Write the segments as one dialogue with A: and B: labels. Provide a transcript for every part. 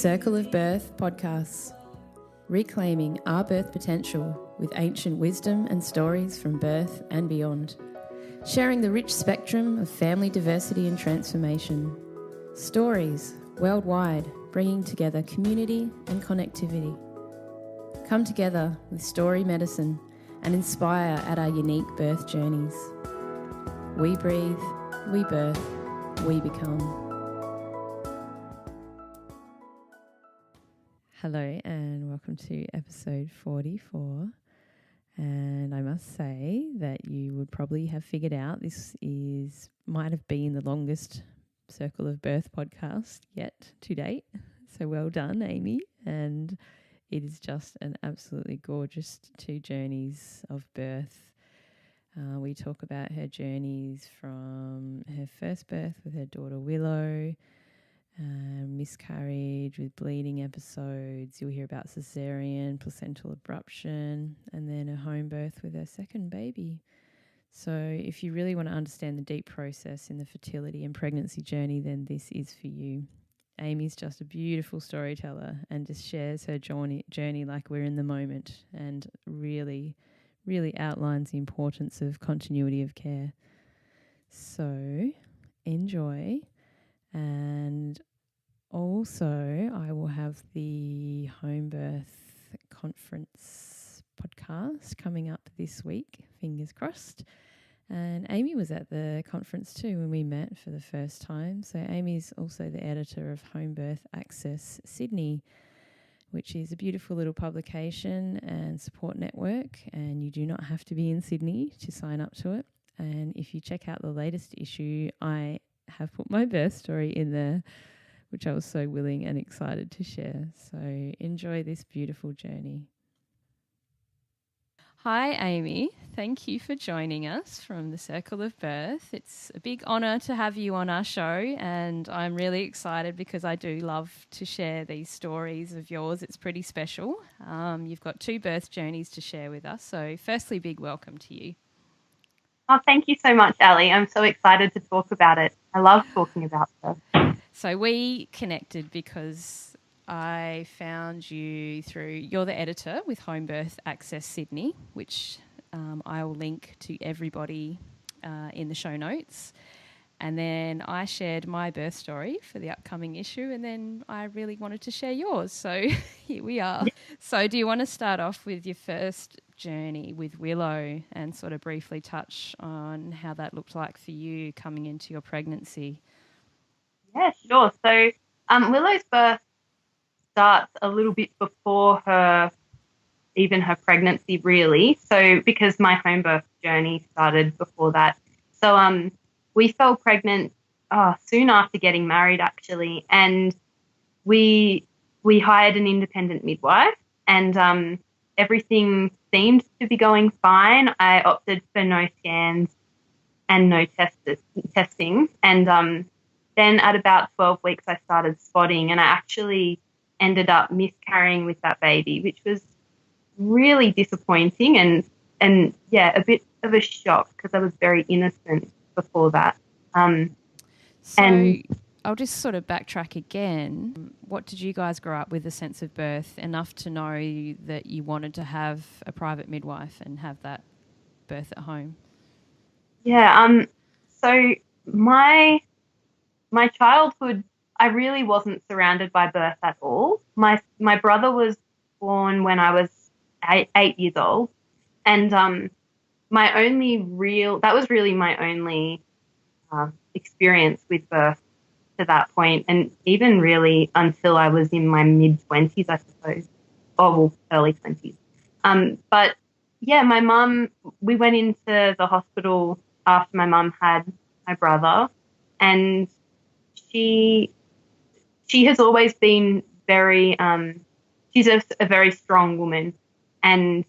A: Circle of Birth podcasts, reclaiming our birth potential with ancient wisdom and stories from birth and beyond, sharing the rich spectrum of family diversity and transformation. Stories worldwide, bringing together community and connectivity. Come together with story medicine and inspire at our unique birth journeys. We breathe, we birth, we become. Hello and welcome to episode 44. And I must say that you would probably have figured out this might have been the longest Circle of Birth podcast yet to date. So well done, Aimee. And it is just an absolutely gorgeous two journeys of birth. We talk about her journeys from her first birth with her daughter Willow, miscarriage with bleeding episodes. You'll hear about Caesarean Placental Abruption, and then a home birth with her second baby. So if you really want to understand the deep process in the fertility and pregnancy journey, then this is for you. Aimee's just a beautiful storyteller and just shares her journey like we're in the moment, and really outlines the importance of continuity of care. So enjoy. And also I will have the Homebirth Conference podcast coming up this week, fingers crossed. And Aimee was at the conference too when we met for the first time. So Aimee's also the editor of Homebirth Access Sydney, which is a beautiful little publication and support network, and you do not have to be in Sydney to sign up to it. And if you check out the latest issue, I have put my birth story in there, which I was so willing and excited to share. So enjoy this beautiful journey. Hi, Aimee. Thank you for joining us from the Circle of Birth. It's a big honour to have you on our show, and I'm really excited because I do love to share these stories of yours. It's pretty special. You've got two birth journeys to share with us. So firstly, big welcome to you.
B: Oh, thank you so much, Ali. I'm so excited to talk about it. I love talking about this.
A: So we connected because I found you you're the editor with Homebirth Access Sydney, which I will link to everybody in the show notes. And then I shared my birth story for the upcoming issue, and then I really wanted to share yours. So here we are. So do you want to start off with your first journey with Willow and sort of briefly touch on how that looked like for you coming into your pregnancy?
B: Yeah, sure. So Willow's birth starts a little bit before her pregnancy, really. So because my home birth journey started before that. So we fell pregnant soon after getting married, actually, and we hired an independent midwife, and everything seemed to be going fine. I opted for no scans and no testing, and then at about 12 weeks I started spotting, and I actually ended up miscarrying with that baby, which was really disappointing and a bit of a shock because I was very innocent before that.
A: So I'll just sort of backtrack again. What did you guys grow up with a sense of birth enough to know that you wanted to have a private midwife and have that birth at home?
B: Yeah. So my childhood, I really wasn't surrounded by birth at all. My brother was born when I was 8 years old, and that was really my only experience with birth to that point, and even really until I was in my mid-20s, I suppose, early 20s. But yeah, my mum, we went into the hospital after my mum had my brother, and she has always been very, she's a very strong woman, and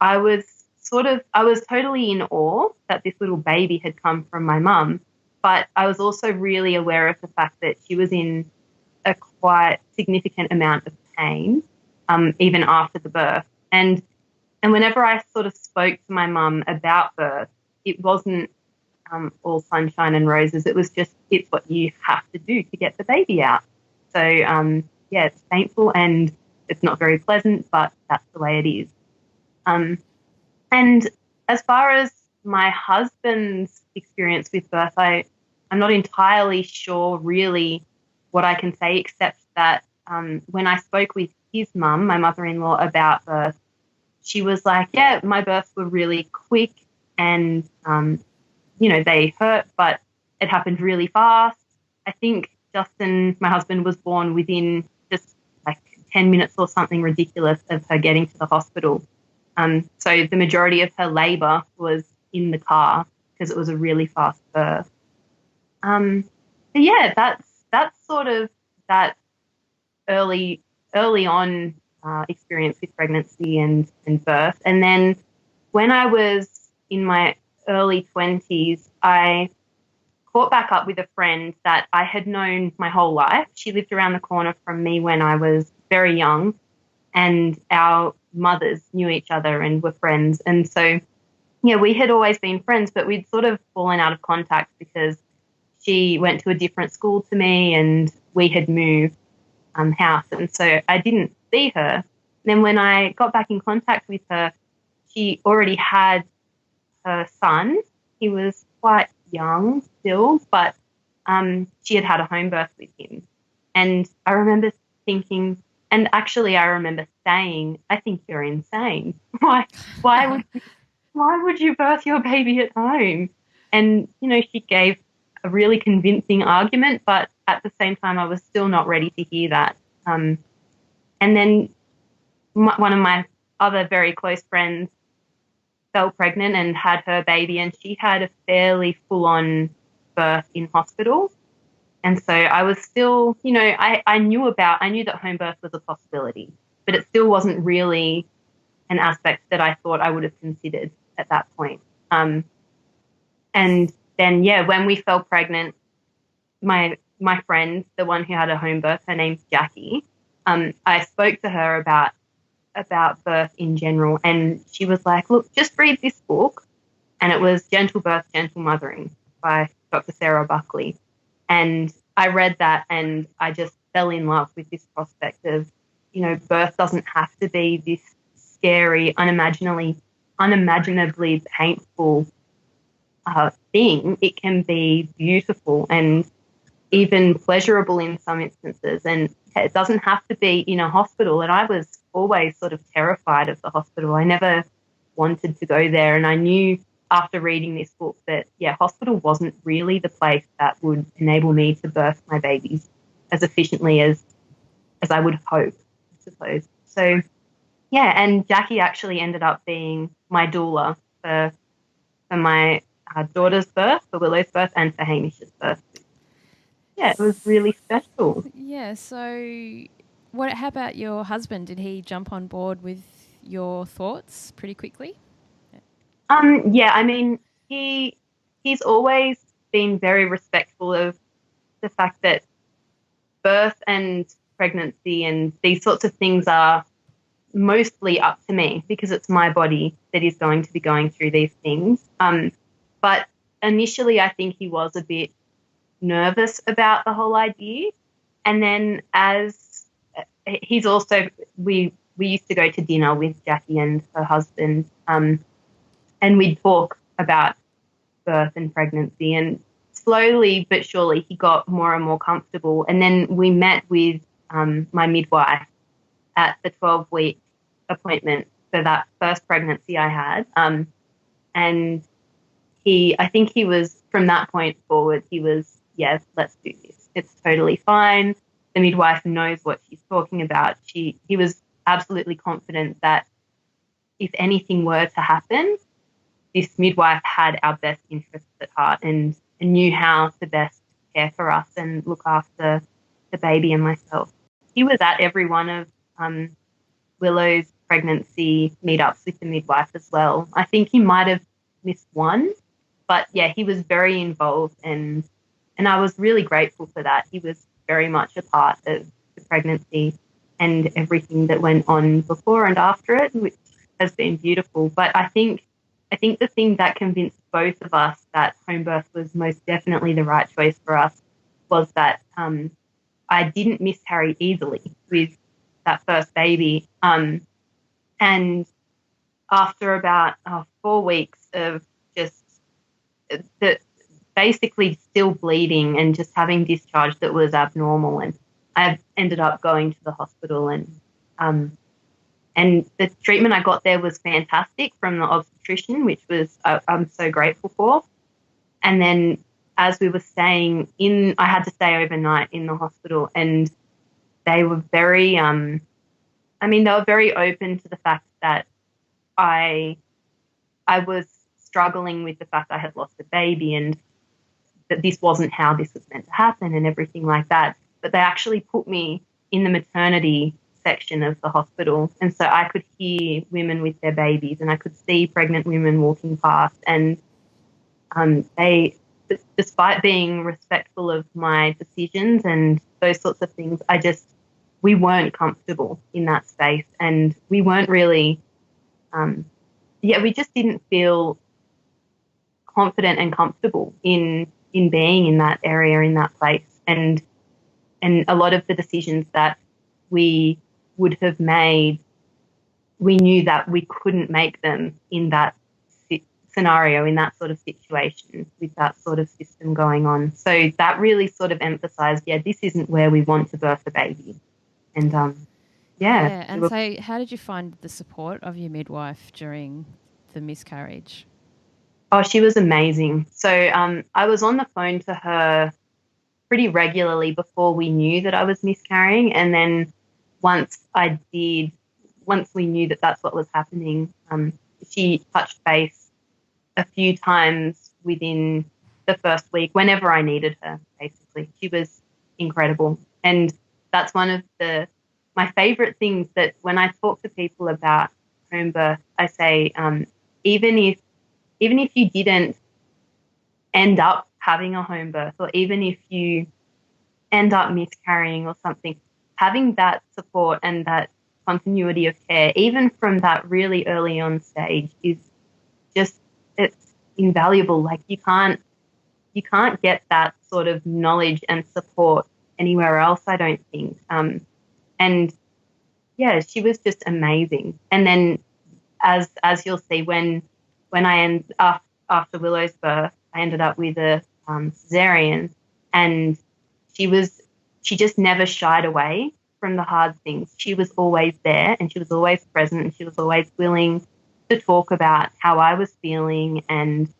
B: I was totally in awe that this little baby had come from my mum, but I was also really aware of the fact that she was in a quite significant amount of pain, even after the birth. And whenever I sort of spoke to my mum about birth, it wasn't all sunshine and roses. It was just, it's what you have to do to get the baby out. So yeah, it's painful and it's not very pleasant, but that's the way it is. And as far as my husband's experience with birth, I'm not entirely sure really what I can say, except that when I spoke with his mum, my mother-in-law, about birth, she was like, yeah, my births were really quick and, they hurt, but it happened really fast. I think Justin, my husband, was born within just like 10 minutes or something ridiculous of her getting to the hospital. So the majority of her labour was in the car because it was a really fast birth. But yeah, that's sort of that early on experience with pregnancy and birth. And then when I was in my early 20s, I caught back up with a friend that I had known my whole life. She lived around the corner from me when I was very young, and our mothers knew each other and were friends. And so, yeah, we had always been friends, but we'd sort of fallen out of contact because she went to a different school to me and we had moved house. And so I didn't see her. Then when I got back in contact with her, she already had her son. He was quite young still, but she had a home birth with him. And I remember thinking, and actually I remember saying, I think you're insane. Why would you birth your baby at home? And, she gave a really convincing argument, but at the same time, I was still not ready to hear that. And then one of my other very close friends fell pregnant and had her baby, and she had a fairly full-on birth in hospital. And so I was still, I knew that home birth was a possibility, but it still wasn't really an aspect that I thought I would have considered at that point. And then, when we fell pregnant, my friend, the one who had a home birth, her name's Jackie, I spoke to her about birth in general, and she was like, look, just read this book. And it was Gentle Birth, Gentle Mothering by Dr. Sarah Buckley. And I read that and I just fell in love with this prospect of, birth doesn't have to be this scary, unimaginably painful thing. It can be beautiful and even pleasurable in some instances. And it doesn't have to be in a hospital. And I was always sort of terrified of the hospital. I never wanted to go there. And I knew after reading this book that, hospital wasn't really the place that would enable me to birth my babies as efficiently as I would hope, I suppose. So, and Jackie actually ended up being my doula for my daughter's birth, for Willow's birth, and for Hamish's birth. Yeah, it was really special.
A: Yeah, so how about your husband? Did he jump on board with your thoughts pretty quickly?
B: He's always been very respectful of the fact that birth and pregnancy and these sorts of things are mostly up to me because it's my body that is going to be going through these things. But initially I think he was a bit nervous about the whole idea. And then as he's also, we used to go to dinner with Jackie and her husband, and we'd talk about birth and pregnancy, and slowly but surely he got more and more comfortable. And then we met with my midwife at the 12-week appointment for that first pregnancy I had. And I think he was, from that point forward, he was, yes, let's do this. It's totally fine. The midwife knows what she's talking about. He was absolutely confident that if anything were to happen, this midwife had our best interests at heart and knew how to best care for us and look after the baby and myself. He was at every one of Willow's pregnancy meetups with the midwife as well. I think he might have missed one, but he was very involved, and I was really grateful for that. He was very much a part of the pregnancy and everything that went on before and after it, which has been beautiful. But I think the thing that convinced both of us that home birth was most definitely the right choice for us was that I didn't miscarry easily with that first baby. And after about 4 weeks of just basically still bleeding and just having discharge that was abnormal, and I ended up going to the hospital, and the treatment I got there was fantastic from the obstetrician, which was I'm so grateful for. And then as we were staying in, I had to stay overnight in the hospital, and they were very, they were very open to the fact that I was struggling with the fact I had lost a baby and that this wasn't how this was meant to happen and everything like that. But they actually put me in the maternity section of the hospital, and so I could hear women with their babies, and I could see pregnant women walking past, and they, despite being respectful of my decisions and those sorts of things, we weren't comfortable in that space, and we weren't really, we just didn't feel confident and comfortable in being in that area, in that place, and a lot of the decisions that we would have made, we knew that we couldn't make them in that scenario, in that sort of situation, with that sort of system going on. So that really sort of emphasised, this isn't where we want to birth a baby. And
A: and so how did you find the support of your midwife during the miscarriage?
B: Oh, she was amazing. So I was on the phone to her pretty regularly before we knew that I was miscarrying, and then once we knew that that's what was happening, she touched base a few times within the first week, whenever I needed her, basically. She was incredible. And that's one of my favourite things, that when I talk to people about home birth, I say, even if you didn't end up having a home birth, or even if you end up miscarrying or something, having that support and that continuity of care, even from that really early on stage, is just, it's invaluable. Like you can't get that sort of knowledge and support anywhere else, I don't think. And yeah, she was just amazing. And then as you'll see, when after Willow's birth, I ended up with a caesarean, and she just never shied away from the hard things. She was always there, and she was always present, and she was always willing to talk about how I was feeling and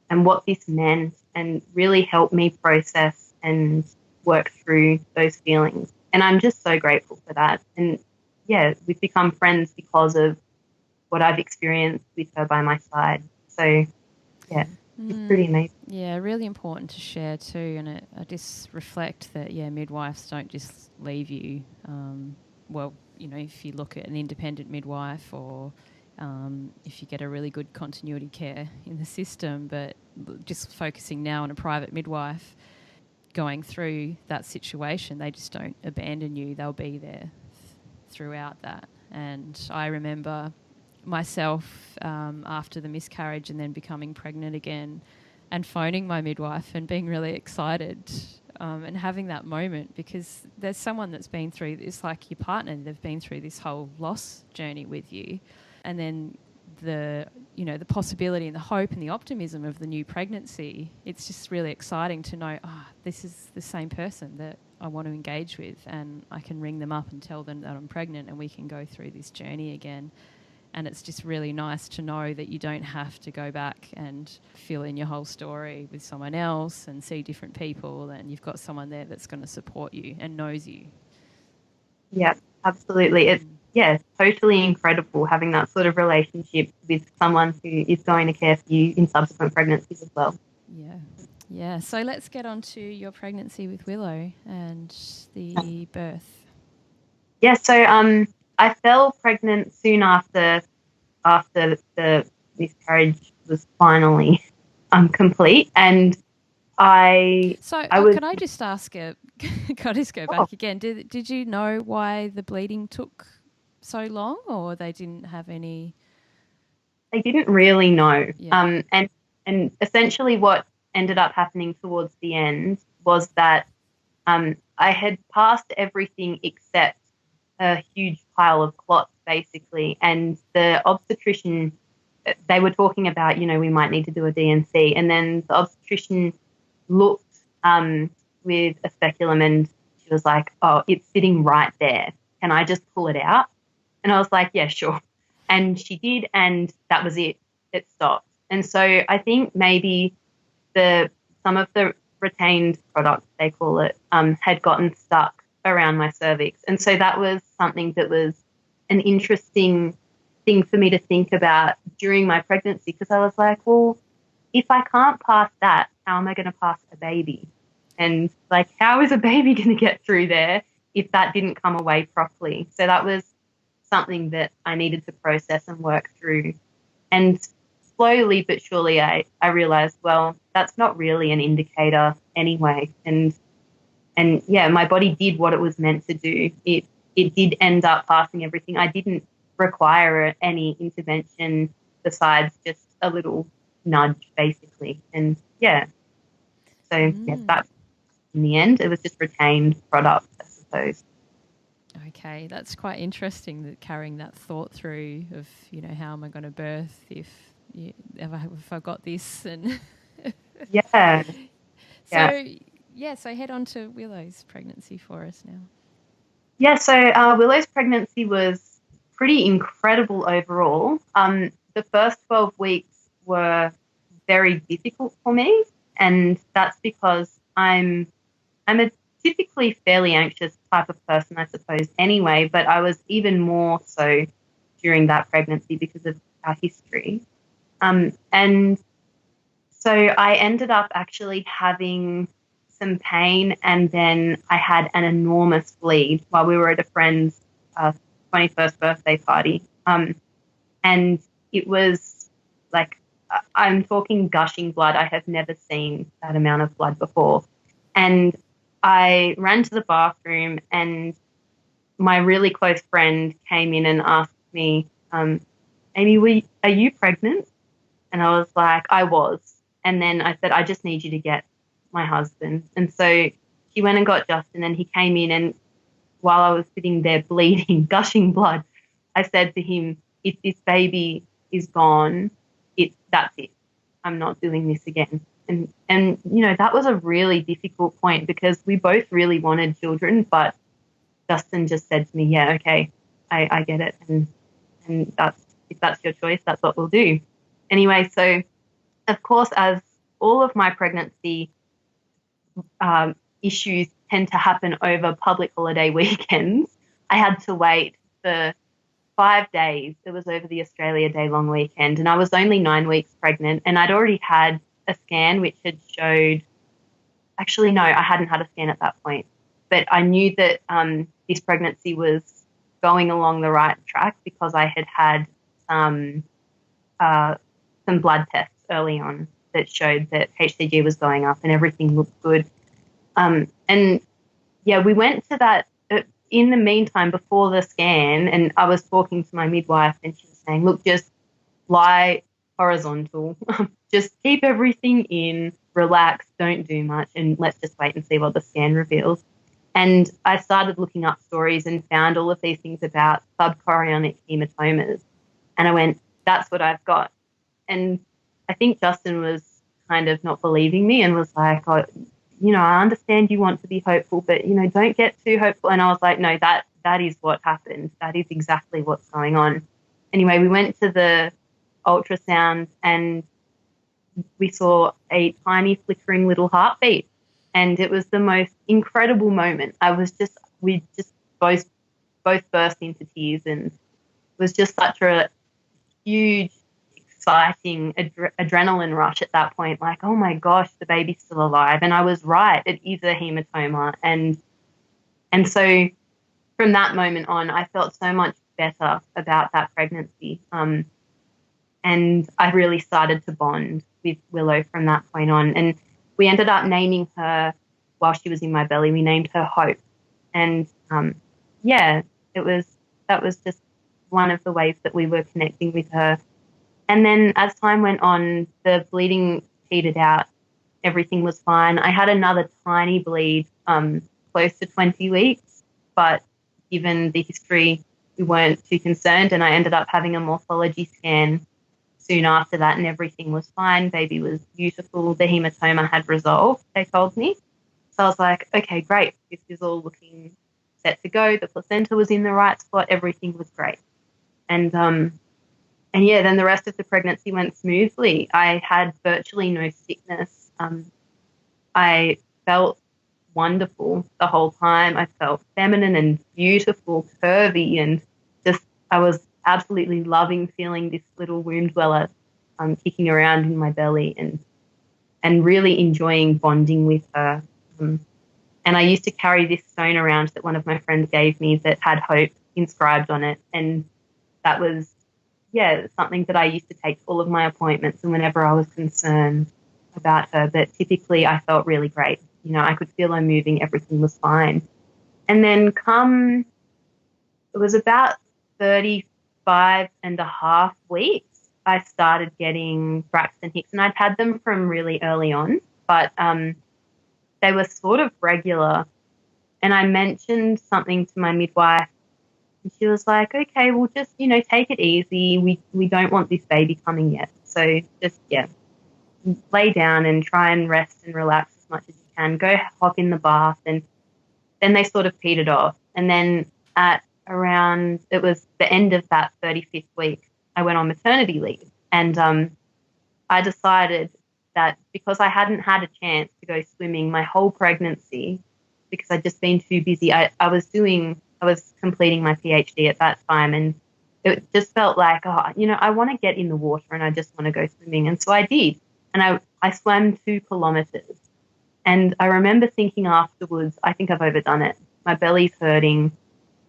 B: what this meant, and really help me process and work through those feelings. And I'm just so grateful for that. And yeah, we've become friends because of what I've experienced with her by my side. So yeah, it's pretty amazing.
A: Yeah, really important to share too. And I just reflect that, midwives don't just leave you. If you look at an independent midwife, or if you get a really good continuity care in the system, but just focusing now on a private midwife going through that situation, they just don't abandon you. They'll be there throughout that. And I remember myself after the miscarriage and then becoming pregnant again, and phoning my midwife and being really excited and having that moment, because there's someone that's been through this, like your partner, they've been through this whole loss journey with you, and then the possibility and the hope and the optimism of the new pregnancy. It's just really exciting to know, this is the same person that I want to engage with, and I can ring them up and tell them that I'm pregnant, and we can go through this journey again. And it's just really nice to know that you don't have to go back and fill in your whole story with someone else and see different people, and you've got someone there that's going to support you and knows you.
B: Yeah, absolutely. It's totally incredible having that sort of relationship with someone who is going to care for you in subsequent pregnancies as well.
A: Yeah. So let's get on to your pregnancy with Willow and the birth.
B: Yeah, so I fell pregnant soon after the miscarriage was finally complete, and
A: Can I just ask can I just go back again? Did you know why the bleeding took so long, or they didn't have any?
B: They didn't really know.
A: Yeah.
B: And essentially what ended up happening towards the end was that I had passed everything except a huge pile of clots, basically. And the obstetrician, they were talking about, we might need to do a DNC. And then the obstetrician looked with a speculum and she was like, oh, it's sitting right there. Can I just pull it out? And I was like, yeah, sure. And she did, and that was it. It stopped. And so I think maybe some of the retained product, they call it, had gotten stuck around my cervix. And so that was something that was an interesting thing for me to think about during my pregnancy, because I was like, well, if I can't pass that, how am I going to pass a baby? And like, how is a baby going to get through there if that didn't come away properly? So that was something that I needed to process and work through. And slowly but surely I realized, well, that's not really an indicator anyway. And yeah, my body did what it was meant to do. It did end up passing everything. I didn't require any intervention besides just a little nudge, basically. And yeah, so yeah, that in the end, it was just retained product, I suppose.
A: Okay, that's quite interesting, that carrying that thought through of, how am I going to birth if I got this? And
B: yeah.
A: So head on to Willow's pregnancy for us now.
B: Yeah, so Willow's pregnancy was pretty incredible overall. The first 12 weeks were very difficult for me, and that's because I'm a typically fairly anxious type of person, I suppose, anyway, but I was even more so during that pregnancy because of our history. And so I ended up actually having some pain, and then I had an enormous bleed while we were at a friend's 21st birthday party. And it was like, I'm talking gushing blood. I have never seen that amount of blood before. And I ran to the bathroom, and my really close friend came in and asked me, Aimee, are you pregnant? And I was like, I was. And then I said, I just need you to get my husband. And so she went and got Justin, and he came in, and while I was sitting there bleeding, gushing blood, I said to him, if this baby is gone, that's it. I'm not doing this again. And that was a really difficult point, because we both really wanted children, but Justin just said to me, yeah, okay, I get it. And if that's your choice, that's what we'll do. Anyway, so of course, as all of my pregnancy issues tend to happen over public holiday weekends, I had to wait for 5 days. It was over the Australia Day long weekend, and I was only 9 weeks pregnant, and I'd already had a scan which had showed, actually no, I hadn't had a scan at that point, but I knew that this pregnancy was going along the right track because I had had some blood tests early on that showed that HCG was going up and everything looked good. And yeah, we went to that in the meantime before the scan, and I was talking to my midwife, and she was saying, look, just lie horizontal, just keep everything in, relax, don't do much, and let's just wait and see what the scan reveals. And I started looking up stories and found all of these things about subchorionic hematomas. And I went, that's what I've got. And I think Justin was kind of not believing me and was like, oh, I understand you want to be hopeful, but, don't get too hopeful. And I was like, no, that is what happened. That is exactly what's going on. Anyway, we went to the ultrasound, and we saw a tiny flickering little heartbeat. And it was the most incredible moment. We just both burst into tears, and it was just such a huge, exciting adrenaline rush at that point. Like, oh my gosh, the baby's still alive. And I was right, it is a hematoma. And so from that moment on, I felt so much better about that pregnancy. And I really started to bond with Willow from that point on. And we ended up naming her while she was in my belly. We named her Hope. And that was just one of the ways that we were connecting with her. And then as time went on, the bleeding petered out. Everything was fine. I had another tiny bleed on close to 20 weeks, but given the history, we weren't too concerned, and I ended up having a morphology scan soon after that, and everything was fine. Baby was beautiful. The hematoma had resolved, they told me. So I was like, okay, great. This is all looking set to go. The placenta was in the right spot. Everything was great. And yeah, then the rest of the pregnancy went smoothly. I had virtually no sickness. I felt wonderful the whole time. I felt feminine and beautiful, curvy, and just I was absolutely loving feeling this little womb dweller kicking around in my belly, and really enjoying bonding with her. And I used to carry this stone around that one of my friends gave me that had hope inscribed on it, and that was something that I used to take to all of my appointments and whenever I was concerned about her. But typically I felt really great. You know, I could feel her moving. Everything was fine. And then it was about 35 and a half weeks, I started getting Braxton Hicks, and I'd had them from really early on, but they were sort of regular. And I mentioned something to my midwife, and she was like, okay, well, just, you know, take it easy. We don't want this baby coming yet. So just, lay down and try and rest and relax as much as you can. Go hop in the bath. And then they sort of petered off. And then at around, it was the end of that 35th week, I went on maternity leave. And I decided that because I hadn't had a chance to go swimming my whole pregnancy, because I'd just been too busy, I was completing my PhD at that time, and it just felt like, I want to get in the water and I just want to go swimming. And so I did. And I swam 2 kilometers. And I remember thinking afterwards, I think I've overdone it. My belly's hurting.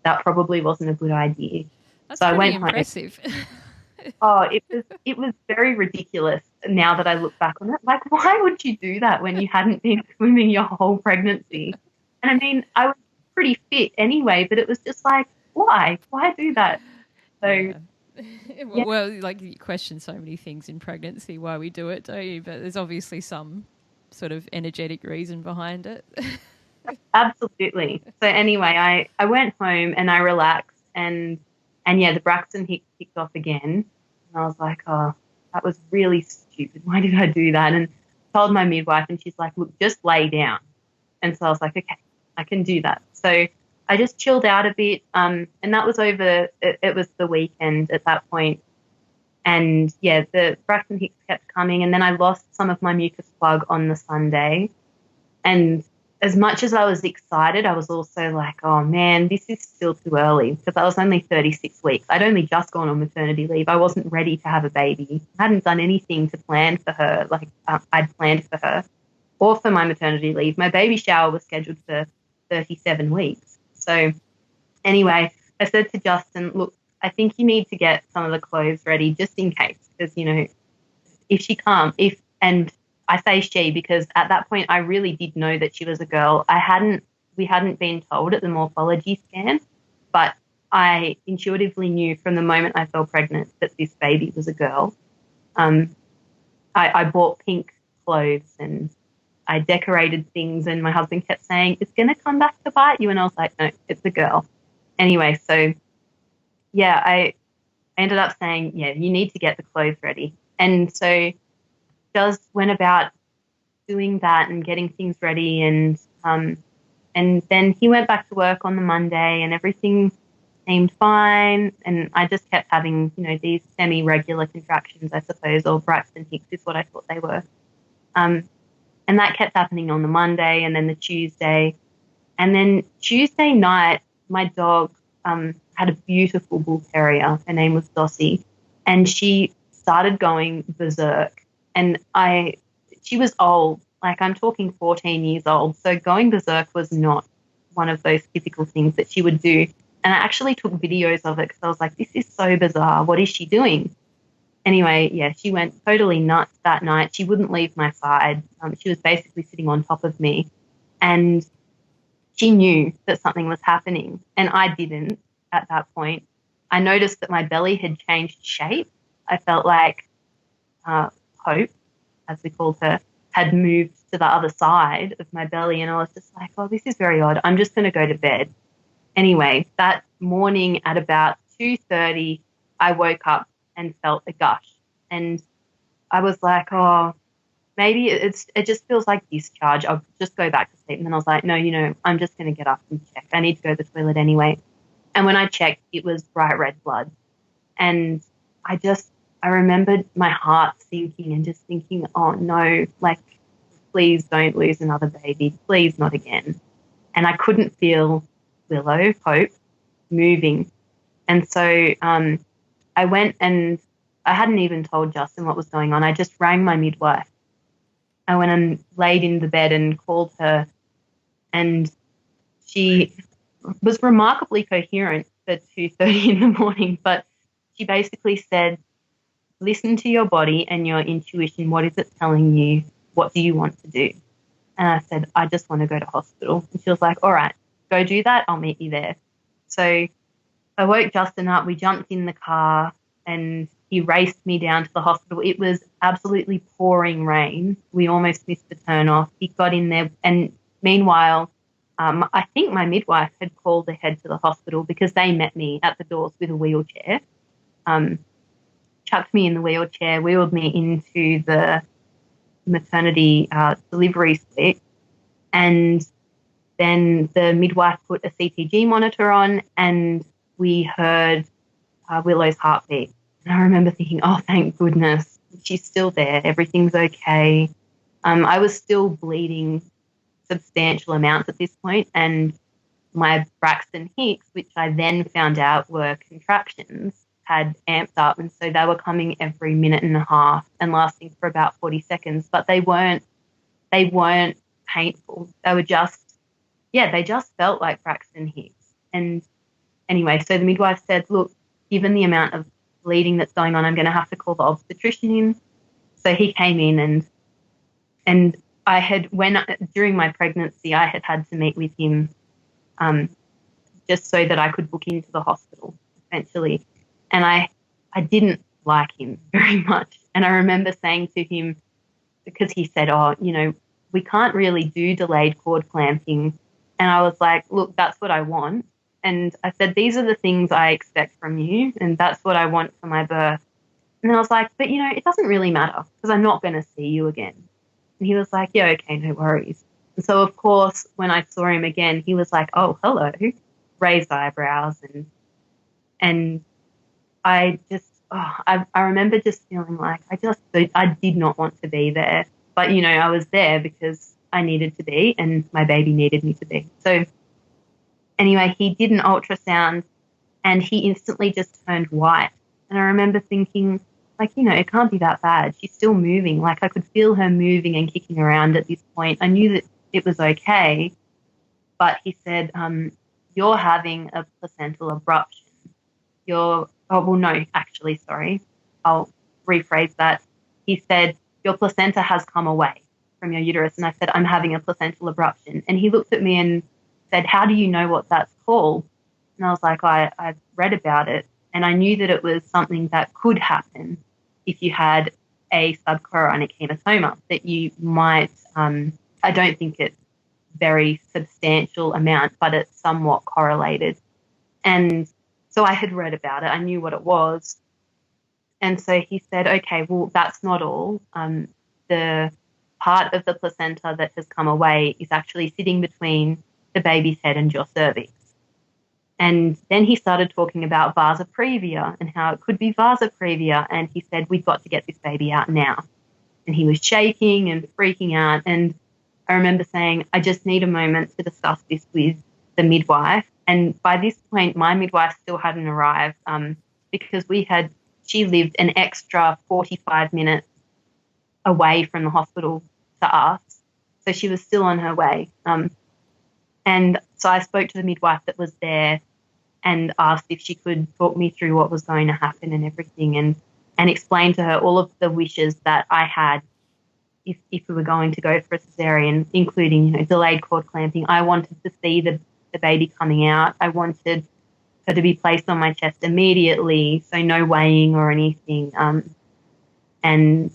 B: That probably wasn't a good idea.
A: That's
B: so
A: pretty
B: I went
A: impressive.
B: It was very ridiculous now that I look back on it. Like, why would you do that when you hadn't been swimming your whole pregnancy? And I mean, I was pretty fit anyway, but it was just like, why? Why do that? So,
A: Well, like, you question so many things in pregnancy, why we do it, don't you? But there's obviously some sort of energetic reason behind it.
B: Absolutely. So anyway, I went home and I relaxed, and the Braxton Hicks kicked off again. And I was like, oh, that was really stupid. Why did I do that? And told my midwife, and she's like, look, just lay down. And so I was like, okay, I can do that. So I just chilled out a bit. And that was over, it was the weekend at that point. And the Braxton Hicks kept coming, and then I lost some of my mucus plug on the Sunday. And as much as I was excited, I was also like, oh man, this is still too early, because I was only 36 weeks. I'd only just gone on maternity leave. I wasn't ready to have a baby. I hadn't done anything to plan for her, like I'd planned for her, or for my maternity leave. My baby shower was scheduled for 37 weeks. So anyway, I said to Justin, look, I think you need to get some of the clothes ready just in case, because, if she can't, and I say she because at that point I really did know that she was a girl. We hadn't been told at the morphology scan, but I intuitively knew from the moment I fell pregnant that this baby was a girl. I bought pink clothes and I decorated things, and my husband kept saying, it's going to come back to bite you. And I was like, no, it's a girl. Anyway, so I ended up saying, you need to get the clothes ready. And so just went about doing that and getting things ready. And then he went back to work on the Monday and everything seemed fine. And I just kept having, these semi-regular contractions, I suppose, or Braxton Hicks is what I thought they were. And that kept happening on the Monday and then the Tuesday. And then Tuesday night, my dog had a beautiful bull terrier. Her name was Dossie. And she started going berserk. And she was old, like I'm talking 14 years old. So going berserk was not one of those typical things that she would do. And I actually took videos of it because I was like, this is so bizarre. What is she doing? Anyway, she went totally nuts that night. She wouldn't leave my side. She was basically sitting on top of me. And she knew that something was happening. And I didn't at that point. I noticed that my belly had changed shape. I felt like Hope, as we called her, had moved to to the other side of my belly, and I was just like, oh, this is very odd. I'm just going to go to bed. Anyway, that morning at about 2:30, I woke up and felt a gush. And I was like, oh, maybe it just feels like discharge. I'll just go back to sleep. And then I was like, no, I'm just going to get up and check. I need to go to the toilet anyway. And when I checked, it was bright red blood. And I remembered my heart sinking and just thinking, oh, no, like, please don't lose another baby. Please not again. And I couldn't feel Willow, Hope, moving. And so I went, and I hadn't even told Justin what was going on. I just rang my midwife. I went and laid in the bed and called her, and she was remarkably coherent for 2:30 in the morning, but she basically said, listen to your body and your intuition. What is it telling you? What do you want to do? And I said, I just want to go to hospital. And she was like, all right, go do that. I'll meet you there. So I woke Justin up. We jumped in the car and he raced me down to the hospital. It was absolutely pouring rain. We almost missed the turn off. He got in there, and meanwhile, I think my midwife had called ahead to the hospital because they met me at the doors with a wheelchair, chucked me in the wheelchair, wheeled me into the maternity delivery suite, and then the midwife put a CTG monitor on, and we heard Willow's heartbeat. And I remember thinking, oh, thank goodness, she's still there. Everything's okay. I was still bleeding substantial amounts at this point, and my Braxton Hicks, which I then found out were contractions, had amped up, and so they were coming every minute and a half and lasting for about 40 seconds, but they weren't painful. They were they just felt like Braxton Hicks. And anyway, so the midwife said, look, given the amount of bleeding that's going on, I'm going to have to call the obstetrician in. So he came in, and during my pregnancy, I had to meet with him just so that I could book into the hospital, essentially. And I didn't like him very much. And I remember saying to him, because he said, oh, we can't really do delayed cord clamping. And I was like, look, that's what I want. And I said, these are the things I expect from you, and that's what I want for my birth. And then I was like, but, it doesn't really matter because I'm not going to see you again. And he was like, yeah, okay, no worries. And so, of course, when I saw him again, he was like, oh, hello, raised eyebrows. And I just, I remember just feeling like I did not want to be there. But, I was there because I needed to be and my baby needed me to be. So anyway, he did an ultrasound and he instantly just turned white. And I remember thinking, like, it can't be that bad. She's still moving. Like, I could feel her moving and kicking around at this point. I knew that it was okay. But he said, you're having a placental abruption. I'll rephrase that. He said, your placenta has come away from your uterus. And I said, I'm having a placental abruption. And he looked at me and said, how do you know what that's called? And I was like, I've read about it. And I knew that it was something that could happen if you had a subchorionic hematoma, that you might, I don't think it's very substantial amount, but it's somewhat correlated. And so I had read about it. I knew what it was. And so he said, okay, well, that's not all. The part of the placenta that has come away is actually sitting between the baby's head and your cervix. And then he started talking about vasa previa and how it could be vasa previa. And he said, we've got to get this baby out now. And he was shaking and freaking out. And I remember saying, I just need a moment to discuss this with the midwife. And by this point, my midwife still hadn't arrived because she lived an extra 45 minutes away from the hospital to us. So she was still on her way. And so I spoke to the midwife that was there and asked if she could talk me through what was going to happen and everything, and explain to her all of the wishes that I had if we were going to go for a cesarean, including, delayed cord clamping. I wanted to see the baby coming out. I wanted her to be placed on my chest immediately, so no weighing or anything. And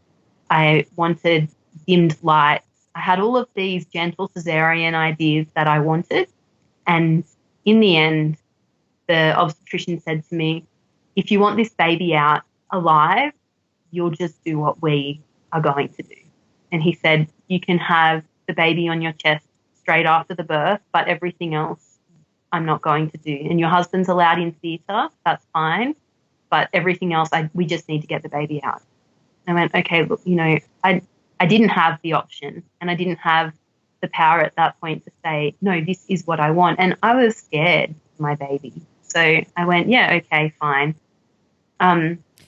B: I wanted dimmed lights I had all of these gentle cesarean ideas that I wanted. And in the end, the obstetrician said to me, if you want this baby out alive, you'll just do what we are going to do. And he said, you can have the baby on your chest straight after the birth, but everything else I'm not going to do. And your husband's allowed in theatre, that's fine, but everything else, we just need to get the baby out. And I went, okay, look, I didn't have the option, and I didn't have the power at that point to say, no, this is what I want. And I was scared of my baby. So I went, yeah, okay, fine.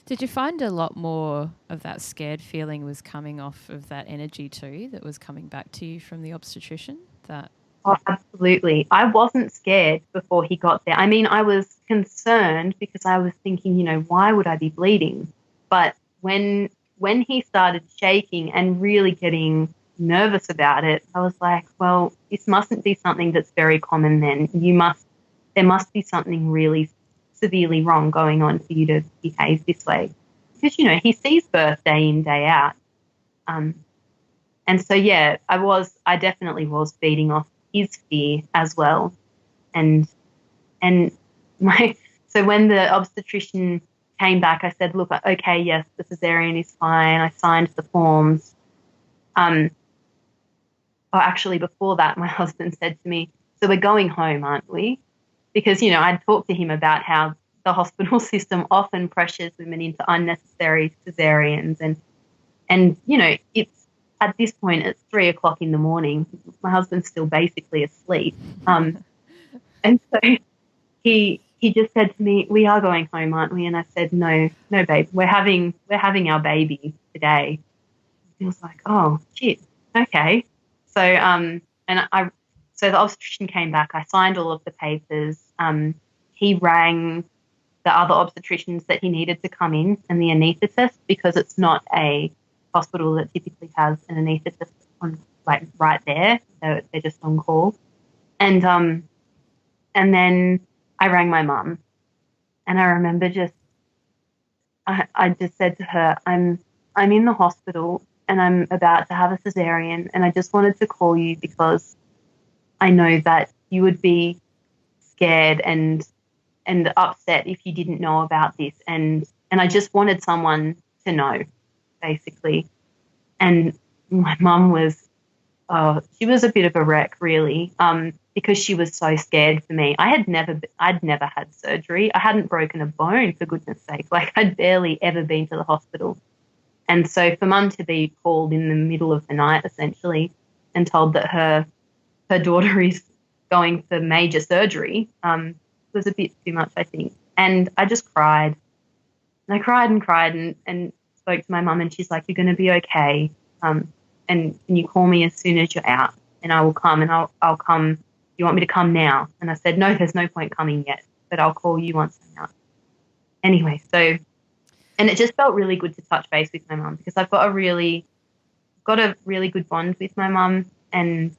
A: Did you find a lot more of that scared feeling was coming off of that energy too, that was coming back to you from the obstetrician?
B: Oh, absolutely. I wasn't scared before he got there. I mean, I was concerned because I was thinking, why would I be bleeding? But when he started shaking and really getting nervous about it, I was like, well, this mustn't be something that's very common then. There must be something really severely wrong going on for you to behave this way. Because, he sees birth day in, day out. And so, yeah, I definitely was feeding off his fear as well. So when the obstetrician came back, I said, look, okay, yes, the cesarean is fine. I signed the forms. Actually, before that, my husband said to me, so we're going home, aren't we? Because, I'd talked to him about how the hospital system often pressures women into unnecessary cesareans. And it's at this point, it's 3 o'clock in the morning. My husband's still basically asleep. And so he just said to me, we are going home, aren't we? And I said, no, babe, we're having our baby today. He was like, oh, shit, okay. So, so the obstetrician came back. I signed all of the papers. He rang the other obstetricians that he needed to come in and the anaesthetist, because it's not a hospital that typically has an anaesthetist on, like, right there. So they're just on call. And then I rang my mum, and I remember I just said to her, I'm in the hospital and I'm about to have a cesarean, and I just wanted to call you because I know that you would be scared and upset if you didn't know about this, and I just wanted someone to know, basically. And my mum was, she was a bit of a wreck, really, because she was so scared for me. I'd never had surgery. I hadn't broken a bone, for goodness sake. Like, I'd barely ever been to the hospital. And so for mum to be called in the middle of the night, essentially, and told that her daughter is going for major surgery, was a bit too much, I think. And I just cried. And I cried and spoke to my mum, and she's like, you're going to be okay. And can you call me as soon as you're out, and I will come, and I'll come. You want me to come now? And I said, no, there's no point coming yet, but I'll call you once I'm out. Anyway, so, and it just felt really good to touch base with my mum, because I've got a really good bond with my mum, and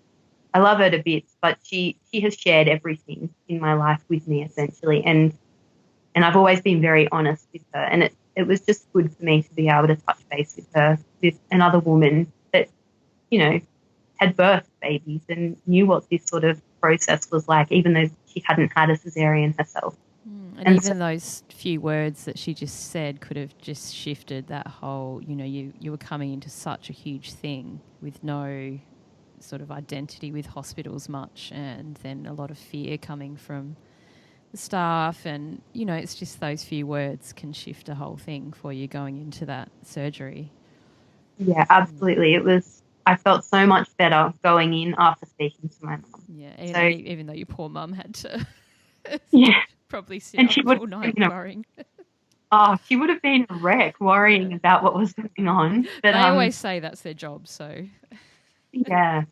B: I love her to bits, but she has shared everything in my life with me, essentially, and I've always been very honest with her, and it was just good for me to be able to touch base with her, with another woman that, had birthed babies and knew what this sort of process was like, even though she hadn't had a cesarean herself.
A: And even so, those few words that she just said could have just shifted that whole, you were coming into such a huge thing with no sort of identity with hospitals much, and then a lot of fear coming from the staff, and it's just those few words can shift a whole thing for you going into that surgery.
B: Yeah, absolutely. I felt so much better going in after speaking to my mum.
A: Yeah, even though your poor mum had to probably sit
B: and
A: up
B: she
A: all night worrying.
B: Oh, she would have been a wreck worrying about what was going on. But
A: they always say that's their job, so
B: yeah.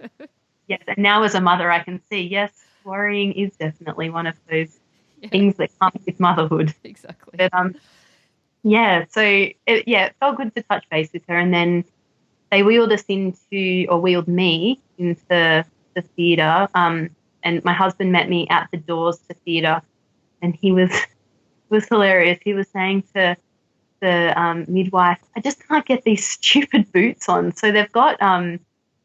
B: Yes, and now as a mother I can see, yes, worrying is definitely one of those things that come with motherhood.
A: Exactly.
B: But so it felt good to touch base with her, and then they wheeled me into the theatre, and my husband met me at the doors to theatre, and he was hilarious. He was saying to the midwife, I just can't get these stupid boots on. So they've got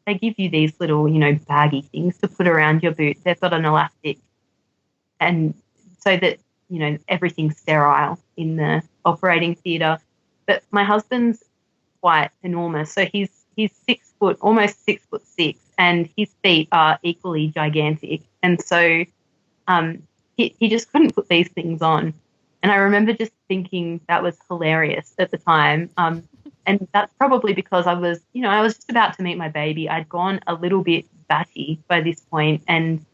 B: they give you these little, you know, baggy things to put around your boot. They've got an elastic, and so that, you know, everything's sterile in the operating theatre. But my husband's quite enormous, so he's 6 foot, almost 6'6", and his feet are equally gigantic, and so he just couldn't put these things on. And I remember just thinking that was hilarious at the time. And that's probably because I was just about to meet my baby. I'd gone a little bit batty by this point, and,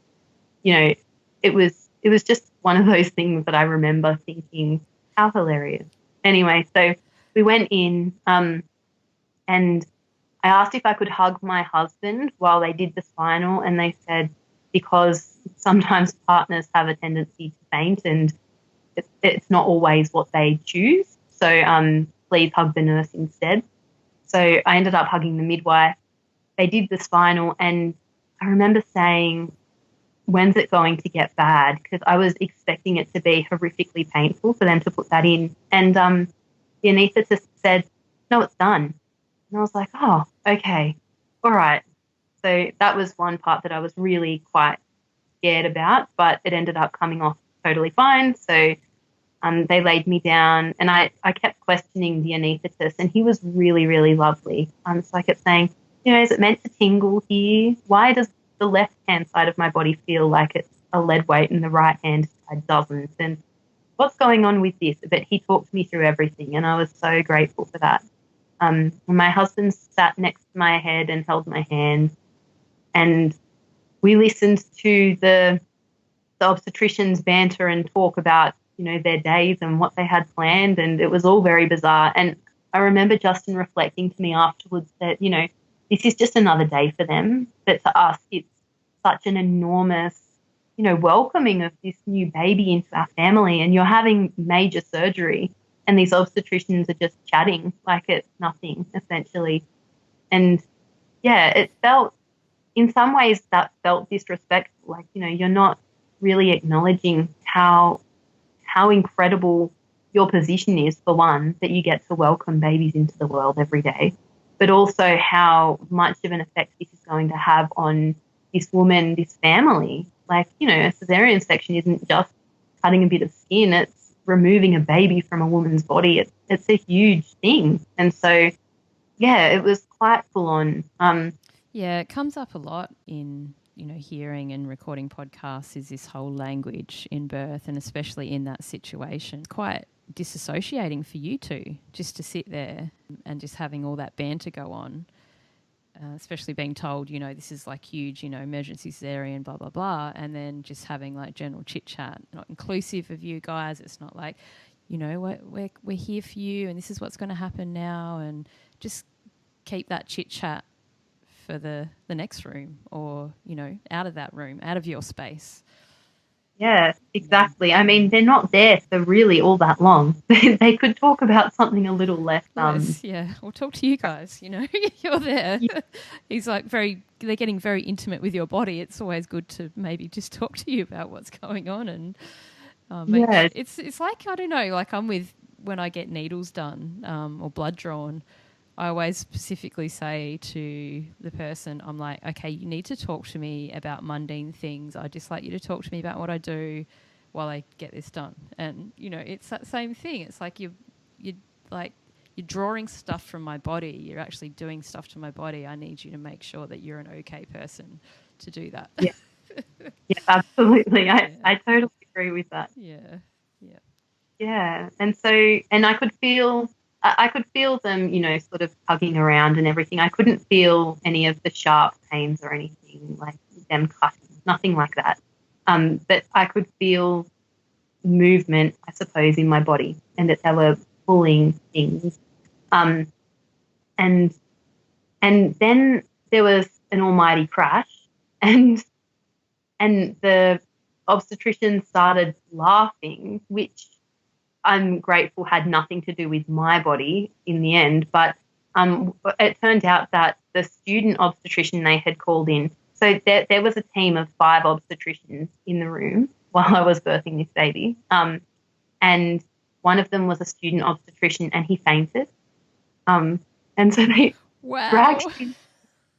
B: you know, it was just one of those things that I remember thinking, how hilarious. Anyway, so we went in, and I asked if I could hug my husband while they did the spinal, and they said because sometimes partners have a tendency to faint, and it's not always what they choose. So please hug the nurse instead. So I ended up hugging the midwife. They did the spinal, and I remember saying, when's it going to get bad? Because I was expecting it to be horrifically painful for them to put that in. And the anaesthetist said, no, it's done. And I was like, oh, okay, all right. So that was one part that I was really quite scared about, but it ended up coming off totally fine. So they laid me down, and I kept questioning the anaesthetist, and he was really, really lovely. So I kept saying, you know, is it meant to tingle here? Why does the left-hand side of my body feel like it's a lead weight and the right-hand side doesn't? And what's going on with this? But he talked me through everything, and I was so grateful for that. My husband sat next to my head and held my hand, and we listened to the obstetricians banter and talk about, you know, their days and what they had planned, and it was all very bizarre. And I remember Justin reflecting to me afterwards that, you know, this is just another day for them, but to us it's such an enormous, you know, welcoming of this new baby into our family, and you're having major surgery and these obstetricians are just chatting like it's nothing, essentially. And yeah, it felt, in some ways that felt disrespectful, like, you know, you're not really acknowledging how incredible your position is, for one, that you get to welcome babies into the world every day, but also how much of an effect this is going to have on this woman, this family. Like, you know, a caesarean section isn't just cutting a bit of skin, it's removing a baby from a woman's body. It's a huge thing. And so, yeah, it was quite full on.
A: Yeah, it comes up a lot in, you know, hearing and recording podcasts, is this whole language in birth, and especially in that situation. It's quite disassociating for you two, just to sit there and just having all that banter go on, especially being told, you know, this is like huge, you know, emergency caesarean, blah, blah, blah, and then just having like general chit-chat, not inclusive of you guys. It's not like, you know, we're here for you and this is what's going to happen now, and just keep that chit-chat for the next room, or, you know, out of that room, out of your space.
B: Yeah, exactly. I mean, they're not there for really all that long. They could talk about something a little less.
A: Yeah, or talk to you guys, you know, you're there. Yeah. He's like they're getting very intimate with your body. It's always good to maybe just talk to you about what's going on. And yeah, it's like, I don't know, like I'm with, when I get needles done or blood drawn, I always specifically say to the person, I'm like, okay, you need to talk to me about mundane things. I'd just like you to talk to me about what I do while I get this done. And, you know, it's that same thing. It's like you're drawing stuff from my body. You're actually doing stuff to my body. I need you to make sure that you're an okay person to do that.
B: Yeah, yeah, absolutely. I totally agree with that.
A: Yeah, yeah.
B: Yeah, and so, and I could feel them, you know, sort of tugging around and everything. I couldn't feel any of the sharp pains or anything, like them cutting, nothing like that. But I could feel movement, I suppose, in my body, and that they were pulling things. And then there was an almighty crash, and the obstetrician started laughing, which I'm grateful had nothing to do with my body in the end. But it turned out that the student obstetrician they had called in, so there was a team of 5 obstetricians in the room while I was birthing this baby. And one of them was a student obstetrician, and he fainted. And so they dragged him.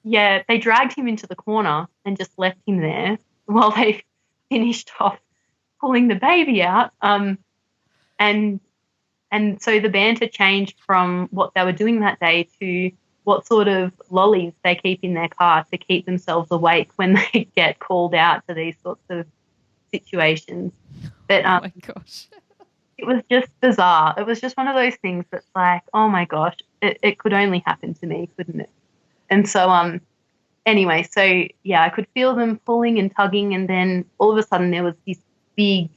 B: yeah, they dragged him into the corner and just left him there while they finished off pulling the baby out. And so the banter changed from what they were doing that day to what sort of lollies they keep in their car to keep themselves awake when they get called out to these sorts of situations. But
A: Oh my gosh.
B: it was just bizarre. It was just one of those things that's like, oh my gosh, it could only happen to me, couldn't it? And so anyway, so yeah, I could feel them pulling and tugging, and then all of a sudden there was this big,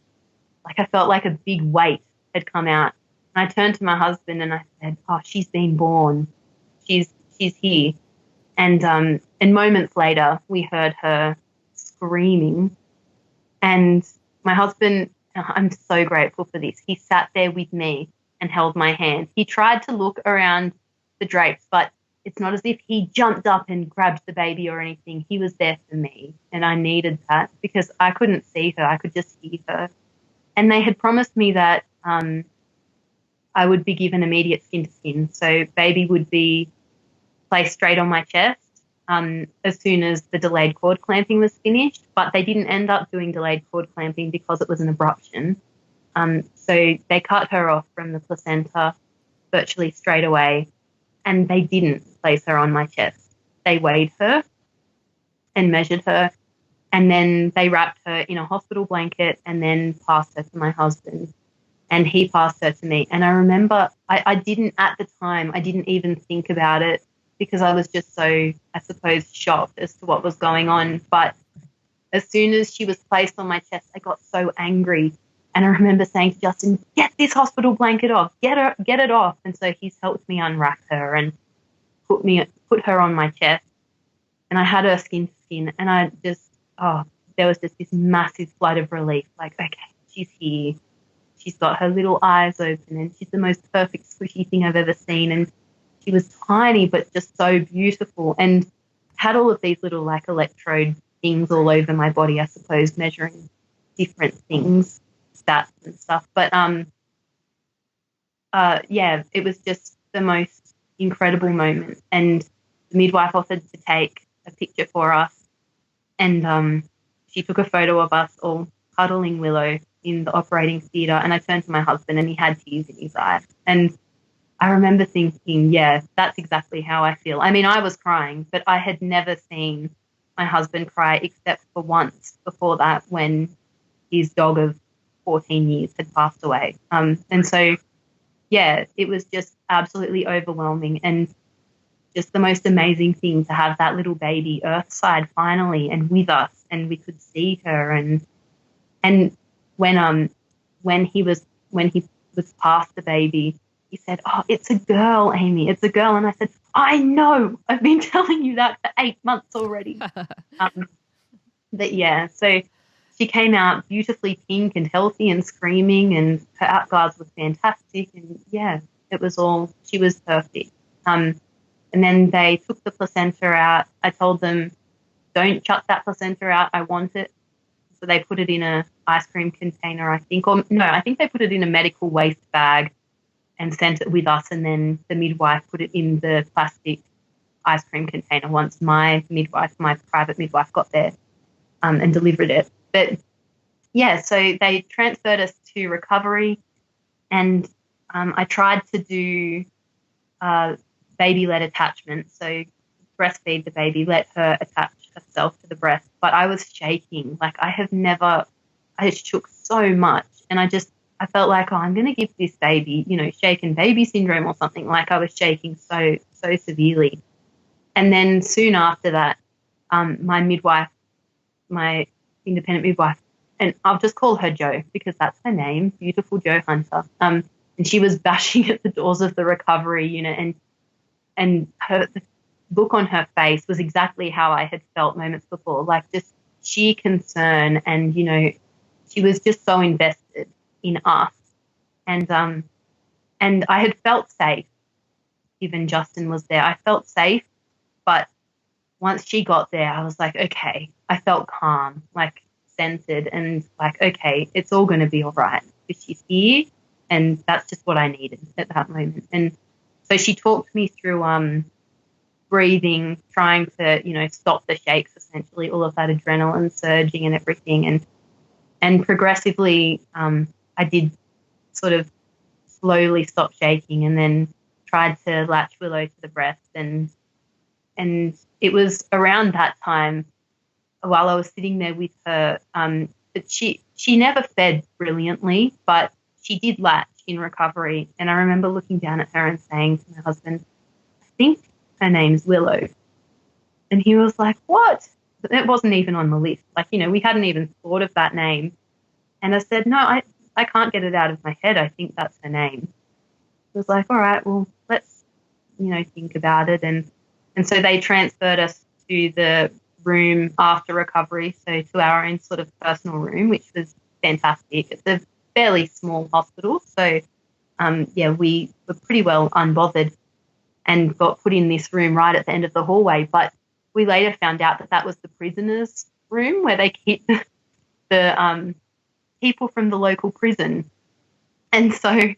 B: like I felt like a big weight had come out. And I turned to my husband and I said, "Oh, she's been born. She's here." And moments later, we heard her screaming. And my husband, I'm so grateful for this. He sat there with me and held my hand. He tried to look around the drapes, but it's not as if he jumped up and grabbed the baby or anything. He was there for me, and I needed that because I couldn't see her. I could just hear her. And they had promised me that I would be given immediate skin to skin. So baby would be placed straight on my chest as soon as the delayed cord clamping was finished. But they didn't end up doing delayed cord clamping because it was an abruption. So they cut her off from the placenta virtually straight away, and they didn't place her on my chest. They weighed her and measured her, and then they wrapped her in a hospital blanket and then passed her to my husband, and he passed her to me. And I remember I didn't, at the time, I didn't even think about it because I was just so, I suppose, shocked as to what was going on. But as soon as she was placed on my chest, I got so angry. And I remember saying to Justin, "Get this hospital blanket off, get it off." And so he's helped me unwrap her and put her on my chest. And I had her skin to skin, and I just, there was just this massive flood of relief. Like, okay, she's here. She's got her little eyes open, and she's the most perfect squishy thing I've ever seen. And she was tiny, but just so beautiful, and had all of these little like electrode things all over my body, I suppose, measuring different things, stats and stuff. But yeah, it was just the most incredible moment. And the midwife offered to take a picture for us, and she took a photo of us all cuddling Willow in the operating theatre. And I turned to my husband, and he had tears in his eyes. And I remember thinking, yeah, that's exactly how I feel. I mean, I was crying, but I had never seen my husband cry except for once before that, when his dog of 14 years had passed away. And so, yeah, it was just absolutely overwhelming, and just the most amazing thing to have that little baby earthside finally and with us, and we could see her. And when he was past the baby, he said, "Oh, it's a girl, Aimee, it's a girl." And I said, "I know, I've been telling you that for 8 months already." But yeah, so she came out beautifully pink and healthy and screaming, and her outguards was fantastic. And yeah, it was all, she was perfect. And then they took the placenta out. I told them, "Don't chuck that placenta out. I want it." So they put it in a ice cream container, I think. Or no, I think they put it in a medical waste bag and sent it with us. And then the midwife put it in the plastic ice cream container once my private midwife got there and delivered it. But yeah, so they transferred us to recovery, and I tried to do baby-led attachment. So breastfeed the baby, let her attach herself to the breast. But I was shaking. Like I shook so much. And I felt like, I'm going to give this baby, shaken baby syndrome or something. Like I was shaking so severely. And then soon after that, my midwife, my independent midwife, and I'll just call her Jo because that's her name, beautiful Jo Hunter. And she was bashing at the doors of the recovery unit, and the look on her face was exactly how I had felt moments before, like just sheer concern. And, she was just so invested in us. And I had felt safe. Even Justin was there. I felt safe. But once she got there, I was like, okay, I felt calm, like centered, and like, okay, it's all going to be all right because she's here. And that's just what I needed at that moment. And so she talked me through breathing, trying to, stop the shakes, essentially, all of that adrenaline surging and everything. And progressively, I did sort of slowly stop shaking and then tried to latch Willow to the breast. And it was around that time, while I was sitting there with her, that she never fed brilliantly, but she did latch in recovery. And I remember looking down at her and saying to my husband, I think her name's Willow. And he was like, what? But it wasn't even on the list. Like, we hadn't even thought of that name. And I said, no, I can't get it out of my head. I think that's her name. He was like, all right, well, let's, think about it. And so they transferred us to the room after recovery, so to our own sort of personal room, which was fantastic. It's a fairly small hospital. So, we were pretty well unbothered and got put in this room right at the end of the hallway. But we later found out that was the prisoners' room where they keep the people from the local prison. And so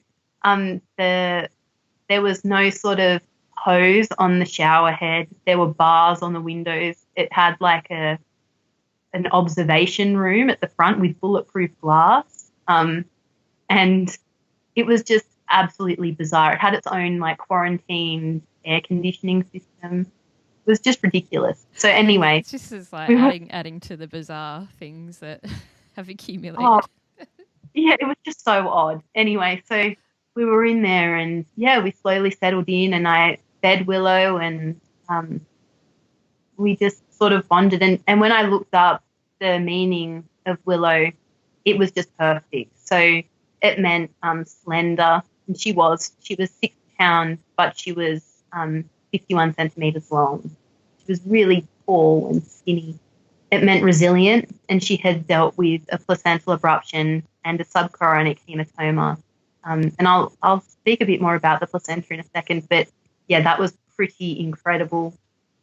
B: there was no sort of hose on the shower head. There were bars on the windows. It had like an observation room at the front with bulletproof glass. And it was just absolutely bizarre. It had its own like quarantined air conditioning system. It was just ridiculous. So anyway.
A: It's just as like adding to the bizarre things that have accumulated.
B: Oh, yeah, it was just so odd. Anyway, so we were in there and, we slowly settled in and I fed Willow and we just sort of bonded. And when I looked up the meaning of Willow, it was just perfect. So it meant slender. And she was 6 pounds, but she was 51 centimetres long. She was really tall and skinny. It meant resilient, and she had dealt with a placental abruption and a subchorionic hematoma. And I'll speak a bit more about the placenta in a second, but that was pretty incredible.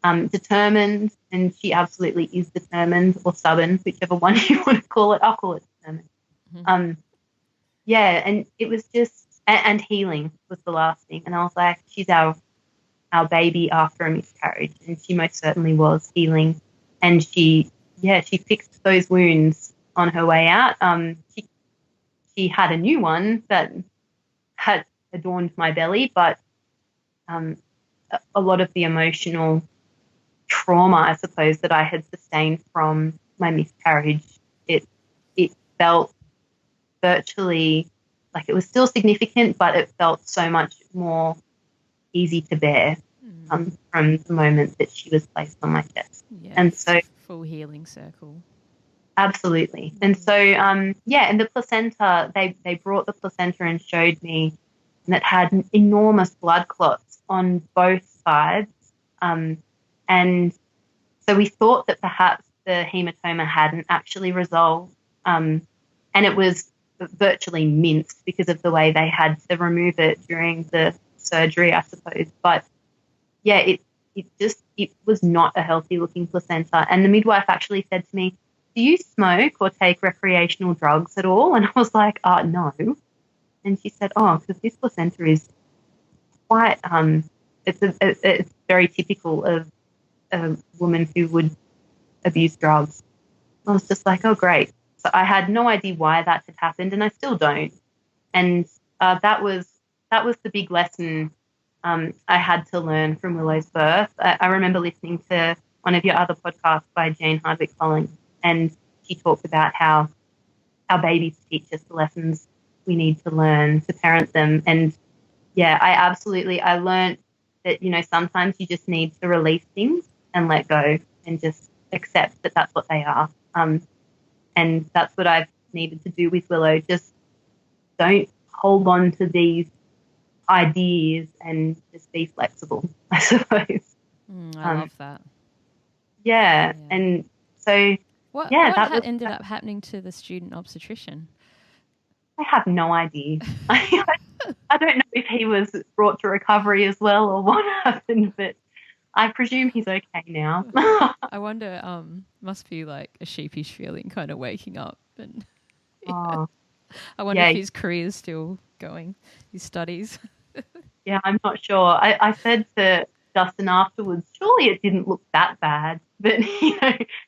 B: Determined, and she absolutely is determined, or stubborn, whichever one you want to call it. I'll call it determined. Mm-hmm. And it was just, and healing was the last thing. And I was like, she's our baby after a miscarriage, and she most certainly was healing. And she fixed those wounds on her way out. She had a new one that had adorned my belly, but a lot of the emotional trauma, I suppose, that I had sustained from my miscarriage, it felt virtually like it was still significant, but it felt so much more easy to bear from the moment that she was placed on my chest.
A: Yeah,
B: and so
A: full healing circle.
B: Absolutely. And so, and the placenta, they brought the placenta and showed me, and it had enormous blood clots on both sides. And so we thought that perhaps the hematoma hadn't actually resolved. And it was virtually minced because of the way they had to remove it during the surgery, I suppose. But it was not a healthy looking placenta. And the midwife actually said to me, do you smoke or take recreational drugs at all? And I was like, no. And she said, because this placenta is quite, it's very typical of a woman who would abuse drugs. I was just like, oh, great. So I had no idea why that had happened, and I still don't. And that was the big lesson I had to learn from Willow's birth. I remember listening to one of your other podcasts by Jane Hardwick Collins, and she talked about how our babies teach us the lessons we need to learn to parent them. And I learned that, sometimes you just need to release things and let go and just accept that that's what they are. And that's what I've needed to do with Willow. Just don't hold on to these ideas and just be flexible, I suppose.
A: I love that.
B: Yeah. And so,
A: what ended up happening to the student obstetrician?
B: I have no idea. I don't know if he was brought to recovery as well or what happened, but I presume he's okay now.
A: I wonder, must be like a sheepish feeling kind of waking up. And
B: I
A: wonder if his career is still going, his studies.
B: Yeah, I'm not sure. I said to Justin afterwards, surely it didn't look that bad. But,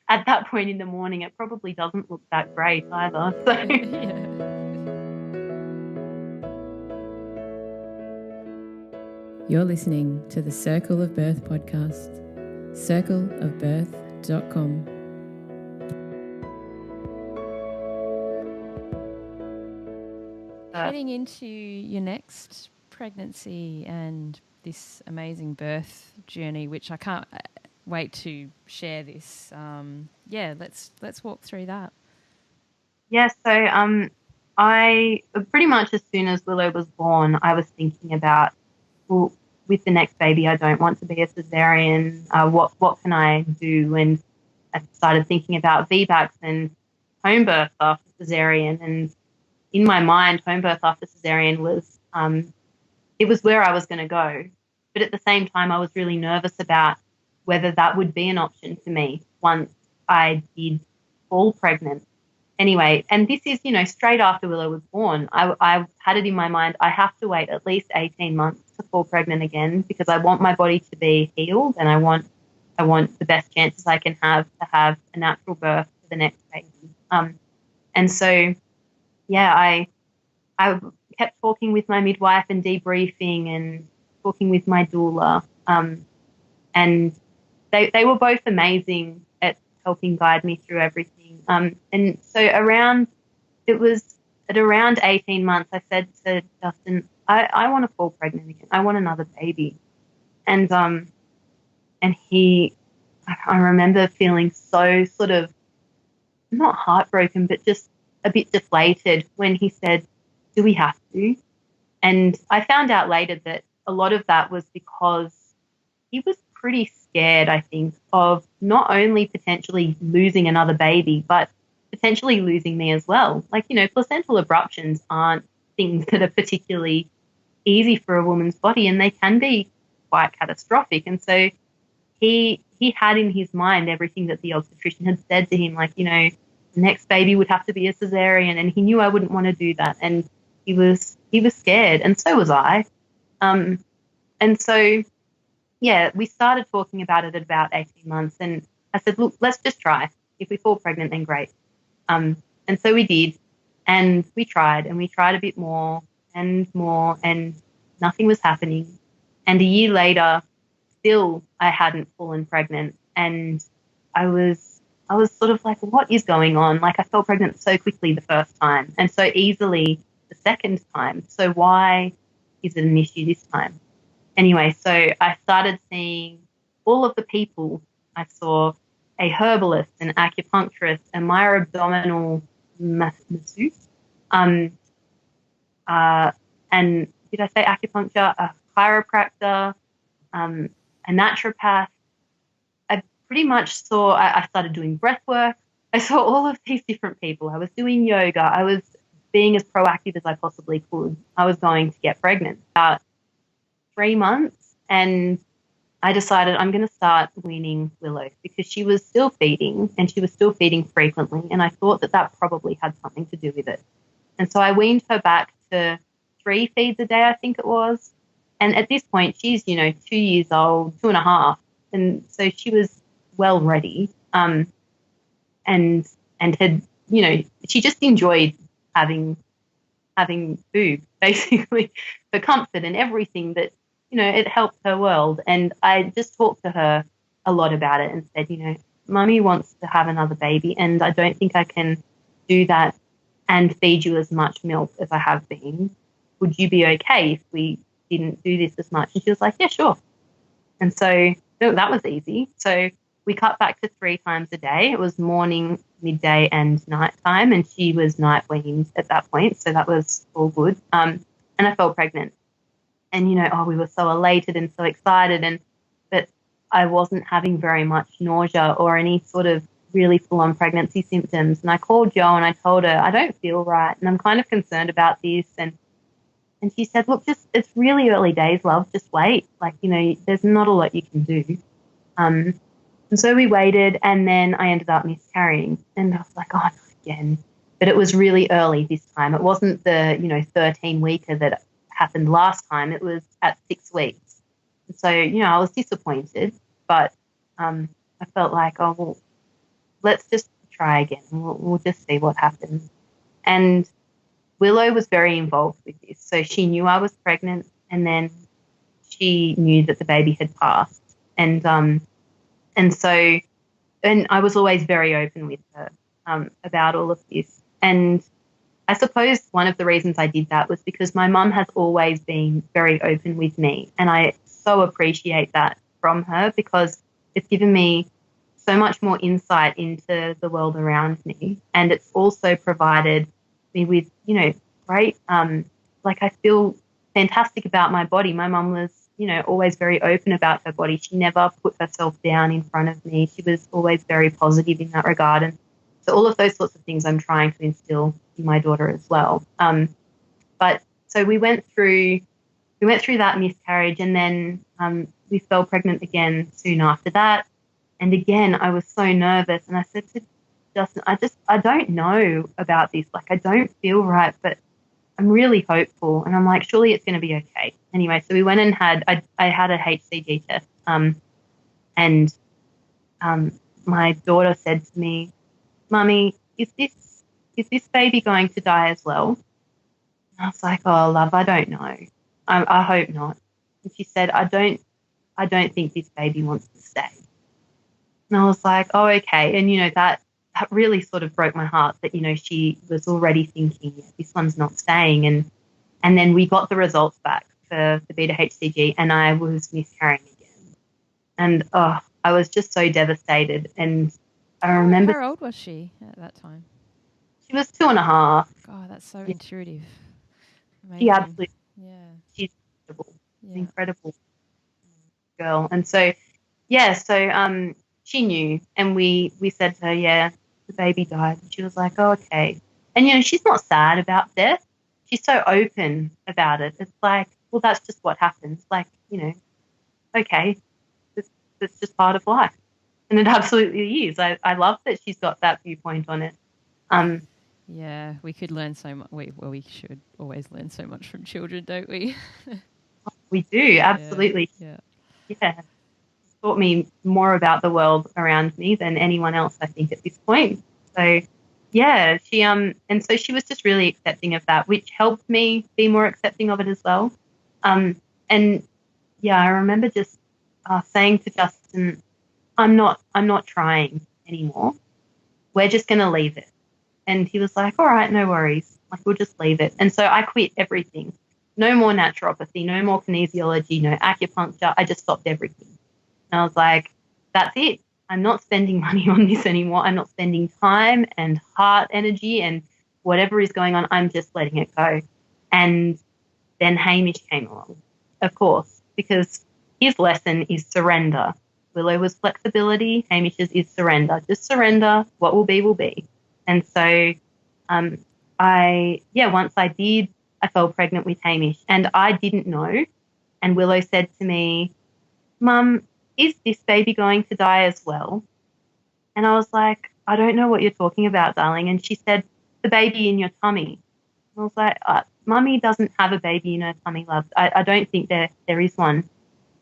B: at that point in the morning, it probably doesn't look that great either. So.
A: Yeah. You're listening to the Circle of Birth podcast, circleofbirth.com. Heading into your next pregnancy and this amazing birth journey, which I can't wait to share this. Let's walk through that.
B: Yeah, so I pretty much as soon as Willow was born, I was thinking about, well, with the next baby, I don't want to be a cesarean. What can I do? And I started thinking about VBACs and home birth after cesarean. And in my mind, home birth after cesarean was it was where I was going to go. But at the same time, I was really nervous about whether that would be an option for me once I did fall pregnant. Anyway, and this is, straight after Willow was born. I had it in my mind, I have to wait at least 18 months to fall pregnant again because I want my body to be healed and I want the best chances I can have to have a natural birth for the next baby. And so, yeah, I kept talking with my midwife and debriefing and talking with my doula. And they were both amazing at helping guide me through everything. And so it was at around 18 months, I said to Justin, I want to fall pregnant again. I want another baby. And I remember feeling so sort of not heartbroken, but just a bit deflated when he said, do we have to? And I found out later that a lot of that was because he was pretty scared, I think, of not only potentially losing another baby, but potentially losing me as well. Like, placental abruptions aren't things that are particularly easy for a woman's body, and they can be quite catastrophic. And so he had in his mind everything that the obstetrician had said to him, like, the next baby would have to be a cesarean, and he knew I wouldn't want to do that. And he was scared, and so was I. And so, yeah, we started talking about it at about 18 months, and I said, look, let's just try. If we fall pregnant, then great. And so we did, and we tried a bit more, and nothing was happening. And a year later, still I hadn't fallen pregnant, and I was sort of like, what is going on? Like, I fell pregnant so quickly the first time and so easily the second time. So why is it an issue this time? Anyway, so I started seeing all of the people. I saw a herbalist, an acupuncturist, a myoabdominal masseuse, and did I say acupuncture? A chiropractor, a naturopath. I pretty much saw, I started doing breath work. I saw all of these different people. I was doing yoga. I was being as proactive as I possibly could. I was going to get pregnant. About 3 months, and I decided I'm going to start weaning Willow because she was still feeding, and she was still feeding frequently, and I thought that probably had something to do with it. And so I weaned her back to 3 feeds a day, I think it was. And at this point, she's, 2 years old, 2.5, and so she was well ready, and had, she just enjoyed having food, basically, for comfort and everything that, it helped her world. And I just talked to her a lot about it and said, Mummy wants to have another baby, and I don't think I can do that and feed you as much milk as I have been. Would you be okay if we didn't do this as much? And she was like, yeah, sure. And so that was easy. So we cut back to 3 times a day. It was morning, midday, and night time, and she was night weaned at that point, so that was all good. And I fell pregnant. And, we were so elated and so excited, but I wasn't having very much nausea or any sort of really full-on pregnancy symptoms. And I called Jo and I told her, I don't feel right, and I'm kind of concerned about this. And she said, look, it's really early days, love. Just wait. Like, there's not a lot you can do. And so we waited, and then I ended up miscarrying. And I was like, oh, not again. But it was really early this time. It wasn't the, 13-weeker that happened last time. It was at 6 weeks. So, I was disappointed, but I felt like, oh, well, let's just try again. We'll just see what happens. And Willow was very involved with this. So she knew I was pregnant, and then she knew that the baby had passed. And so I was always very open with her about all of this. And I suppose one of the reasons I did that was because my mum has always been very open with me, and I so appreciate that from her, because it's given me so much more insight into the world around me, and it's also provided me with, great, I feel fantastic about my body. My mum was, always very open about her body. She never put herself down in front of me. She was always very positive in that regard. And so all of those sorts of things I'm trying to instill in my daughter as well. But so we went through that miscarriage, and then we fell pregnant again soon after that. And again, I was so nervous, and I said to Justin, I don't know about this. Like, I don't feel right, but I'm really hopeful. And I'm like, surely it's going to be okay. Anyway, so we went and I had a HCG test. And my daughter said to me, Mummy, is this baby going to die as well? And I was like, oh, love, I don't know. I hope not. And she said, I don't think this baby wants to stay. And I was like, oh, okay. And, that really sort of broke my heart that, she was already thinking, yeah, this one's not staying. And then we got the results back for the beta HCG, and I was miscarrying again. And, I was just so devastated. And I remember...
A: How old was she at that time?
B: She was 2.5.
A: God, that's so intuitive. Amazing.
B: She absolutely...
A: Yeah.
B: She's incredible. Yeah. Incredible girl. And so, so she knew, and we said to her, yeah, the baby died. And she was like, oh, okay. And, she's not sad about death. She's so open about it. It's like, well, that's just what happens. Like, okay, it's just part of life. And it absolutely is. I love that she's got that viewpoint on it.
A: Yeah, we could learn so much. We should always learn so much from children, don't we?
B: We do, absolutely. Yeah. It's taught me more about the world around me than anyone else, I think, at this point. So, yeah, she and so she was just really accepting of that, which helped me be more accepting of it as well. And yeah, I remember just saying to Justin, I'm not trying anymore. We're just going to leave it. And he was like, all right, no worries. Like, we'll just leave it. And so I quit everything. No more naturopathy, no more kinesiology, no acupuncture. I just stopped everything. And I was like, that's it. I'm not spending money on this anymore. I'm not spending time and heart energy and whatever is going on. I'm just letting it go. And then Hamish came along, of course, because his lesson is surrender. Willow was flexibility. Hamish's is surrender. Just surrender. What will be, will be. And so once I did, I fell pregnant with Hamish, and I didn't know. And Willow said to me, Mum, is this baby going to die as well? And I was like, I don't know what you're talking about, darling. And she said, the baby in your tummy. And I was like, Mummy doesn't have a baby in her tummy, love. I don't think there is one.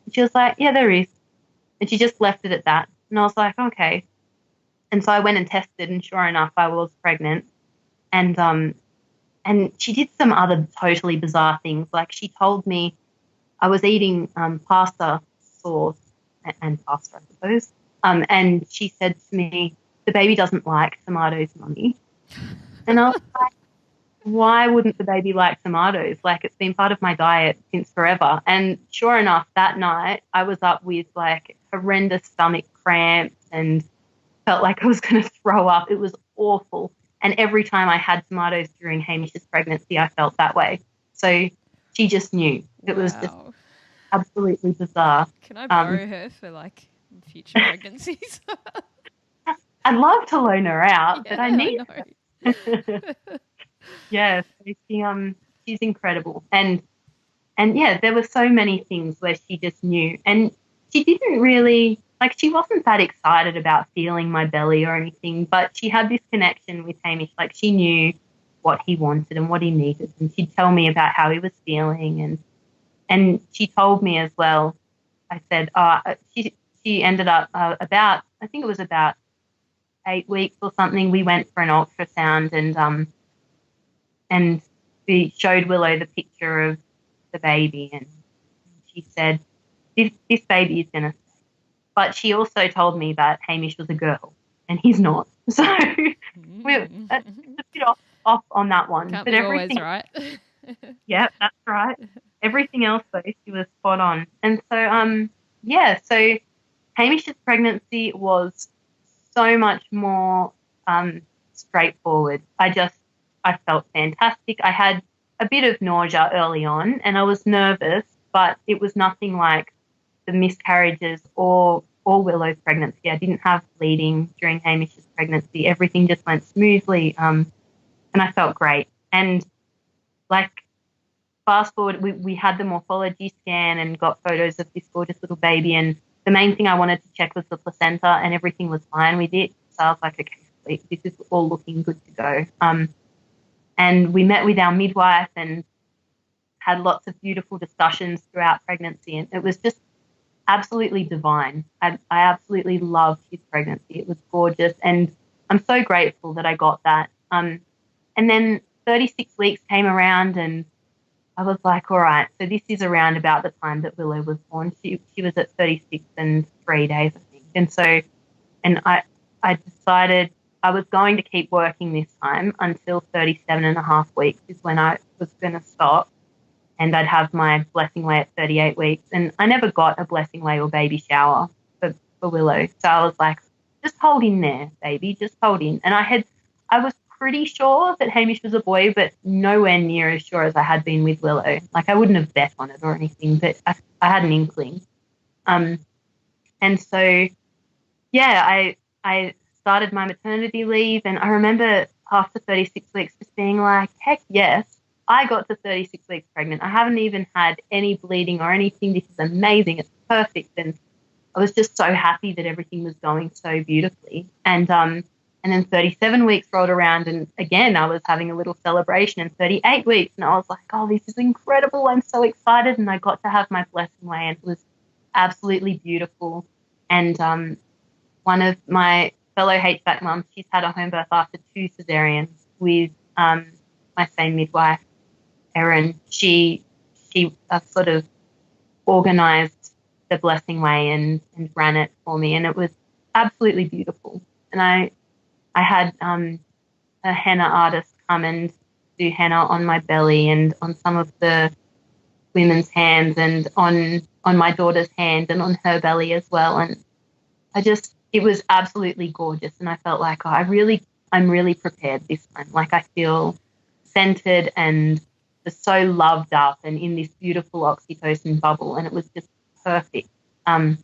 B: And she was like, yeah, there is. And she just left it at that. And I was like, okay. And so I went and tested, and sure enough, I was pregnant. And she did some other totally bizarre things. Like, she told me I was eating pasta sauce and pasta, I suppose. And she said to me, the baby doesn't like tomatoes, Mummy. And I was like, why wouldn't the baby like tomatoes? Like, it's been part of my diet since forever. And sure enough, that night I was up with like horrendous stomach cramps and felt like I was going to throw up. It was awful. And every time I had tomatoes during Hamish's pregnancy, I felt that way. So she just knew. It was just absolutely bizarre.
A: Can I borrow her for like future pregnancies?
B: I'd love to loan her out, but I need her. Yeah, so she's incredible. And yeah, there were so many things where she just knew. And she didn't really, like, she wasn't that excited about feeling my belly or anything, but she had this connection with Hamish. Like, she knew what he wanted and what he needed, and she'd tell me about how he was feeling. And she told me as well, I said, she ended up about, I think it was about 8 weeks or something. We went for an ultrasound and we showed Willow the picture of the baby, and she said, this baby is going to stay. But she also told me that Hamish was a girl and he's not. So we're a bit off on that one.
A: Can't
B: but
A: be
B: everything,
A: always right.
B: yeah, that's right. Everything else, though, she was spot on. And so, yeah, so Hamish's pregnancy was so much more straightforward. I felt fantastic. I had a bit of nausea early on and I was nervous, but it was nothing like the miscarriages or Willow's pregnancy. I didn't have bleeding during Hamish's pregnancy. Everything just went smoothly, and I felt great. And like, fast forward, we had the morphology scan and got photos of this gorgeous little baby. And the main thing I wanted to check was the placenta, and everything was fine with it. So I was like, okay, this is all looking good to go. And we met with our midwife and had lots of beautiful discussions throughout pregnancy. And it was just absolutely divine. I absolutely loved his pregnancy. It was gorgeous. And I'm so grateful that I got that. And then 36 weeks came around and I was like, all right, so this is around about the time that Willow was born. She was at 36 and 3 days, I think. And so, and I decided I was going to keep working this time until 37 and a half weeks is when I was going to stop. And I'd have my blessing way at 38 weeks. And I never got a blessing way or baby shower for Willow. So I was like, just hold in there, baby, just hold in. And I was pretty sure that Hamish was a boy, but nowhere near as sure as I had been with Willow. Like, I wouldn't have bet on it or anything, but I had an inkling. And so, yeah, I started my maternity leave, and I remember after 36 weeks just being like, heck yes, I got to 36 weeks pregnant. I haven't even had any bleeding or anything. This is amazing. It's perfect. And I was just so happy that everything was going so beautifully. And then 37 weeks rolled around, and again, I was having a little celebration. And 38 weeks, and I was like, oh, this is incredible. I'm so excited. And I got to have my blessing way, and it was absolutely beautiful. And one of my fellow HBAC mums, she's had a home birth after 2 cesareans with my same midwife, Erin. She sort of organised the blessing way and ran it for me, and it was absolutely beautiful. And I had a henna artist come and do henna on my belly and on some of the women's hands and on my daughter's hand and on her belly as well. And it was absolutely gorgeous. And I felt like, I'm really prepared this time. Like, I feel centered and just so loved up and in this beautiful oxytocin bubble. And it was just perfect. And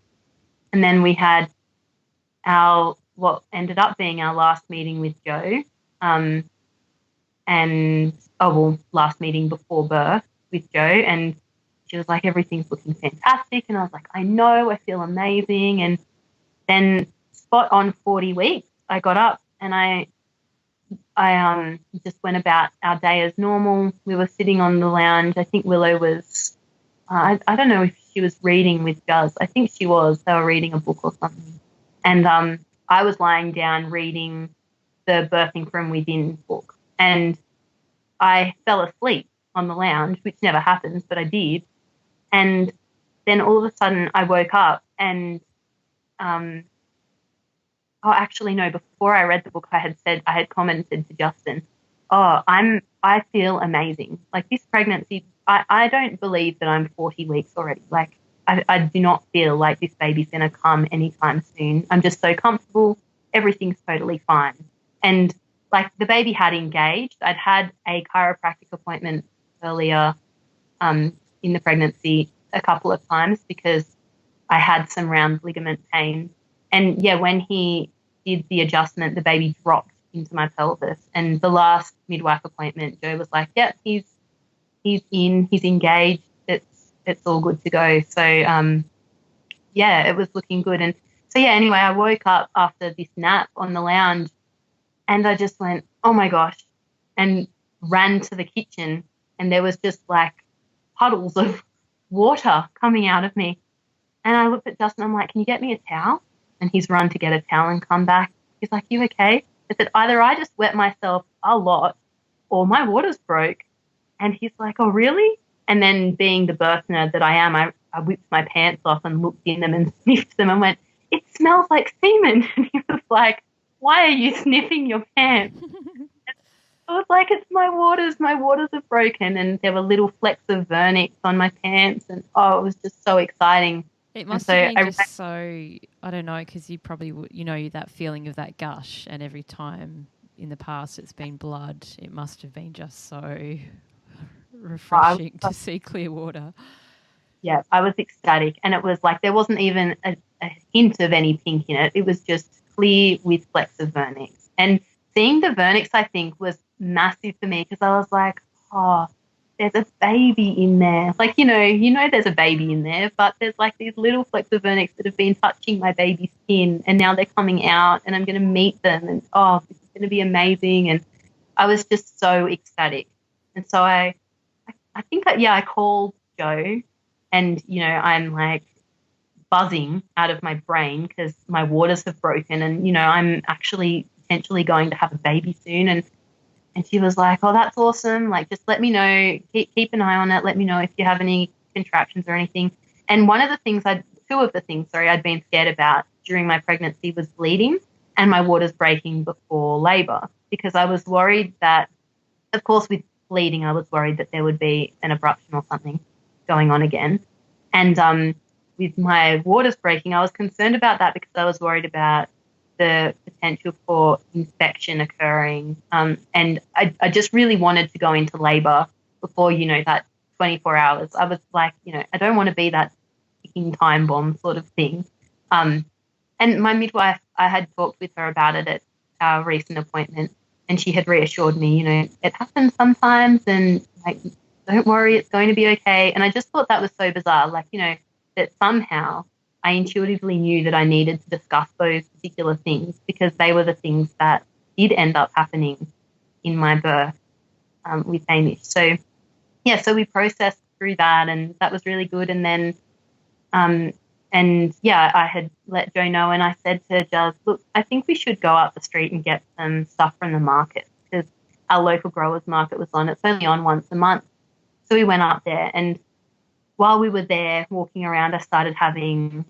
B: then we had what ended up being our last meeting with Jo, last meeting before birth with Jo, and she was like, everything's looking fantastic, and I was like, I know, I feel amazing. And then spot on 40 weeks, I got up and I just went about our day as normal. We were sitting on the lounge. I think Willow was, I don't know if she was reading with Guz. I think she was. They were reading a book or something. And I was lying down reading the Birthing from Within book, and I fell asleep on the lounge, which never happens, but I did. And then all of a sudden I woke up and, actually no, before I read the book, I had commented to Justin, I feel amazing. Like, this pregnancy, I don't believe that I'm 40 weeks already. Like, I do not feel like this baby's going to come anytime soon. I'm just so comfortable. Everything's totally fine. And like, the baby had engaged. I'd had a chiropractic appointment earlier in the pregnancy a couple of times because I had some round ligament pain. And yeah, when he did the adjustment, the baby dropped into my pelvis. And the last midwife appointment, Jo was like, yep, he's engaged. It's all good to go. So, yeah, it was looking good. And so, yeah, anyway, I woke up after this nap on the lounge and I just went, oh, my gosh, and ran to the kitchen, and there was just like puddles of water coming out of me. And I looked at Justin, I'm like, can you get me a towel? And he's run to get a towel and come back. He's like, you okay? I said, either I just wet myself a lot or my water's broke. And he's like, oh, really? And then being the birth nerd that I am, I whipped my pants off and looked in them and sniffed them and went, it smells like semen. And he was like, why are you sniffing your pants? I was like, it's my waters are broken. And there were little flecks of vernix on my pants. And, oh, it was just so exciting.
A: It must have been just so, I don't know, because you probably, that feeling of that gush, and every time in the past it's been blood, it must have been just so refreshing to see clear water.
B: Yeah, I was ecstatic. And it was like there wasn't even a hint of any pink in it. It was just clear with flecks of vernix. And seeing the vernix, I think, was massive for me because I was like, oh, there's a baby in there. Like, there's a baby in there, but there's like these little flecks of vernix that have been touching my baby's skin and now they're coming out and I'm going to meet them and, oh, this is going to be amazing. And I was just so ecstatic. And so I think, I called Joe and, I'm like buzzing out of my brain because my waters have broken and, I'm actually potentially going to have a baby soon. And she was like, oh, that's awesome. Like, just let me know. Keep an eye on it. Let me know if you have any contractions or anything. And two of the things I'd been scared about during my pregnancy was bleeding and my waters breaking before labour because I was worried that, of course, with bleeding, I was worried that there would be an abruption or something going on again. And with my waters breaking, I was concerned about that because I was worried about the potential for infection occurring. And I just really wanted to go into labour before, that 24 hours. I was like, I don't want to be that ticking time bomb sort of thing. And my midwife, I had talked with her about it at our recent appointment and she had reassured me, it happens sometimes and like, don't worry, it's going to be okay. And I just thought that was so bizarre, like, that somehow I intuitively knew that I needed to discuss those particular things because they were the things that did end up happening in my birth with Aimee. So we processed through that and that was really good. And then, I had let Joe know and I said to Jazz, look, I think we should go up the street and get some stuff from the market because our local growers market was on. It's only on once a month. So we went up there and while we were there walking around, I started having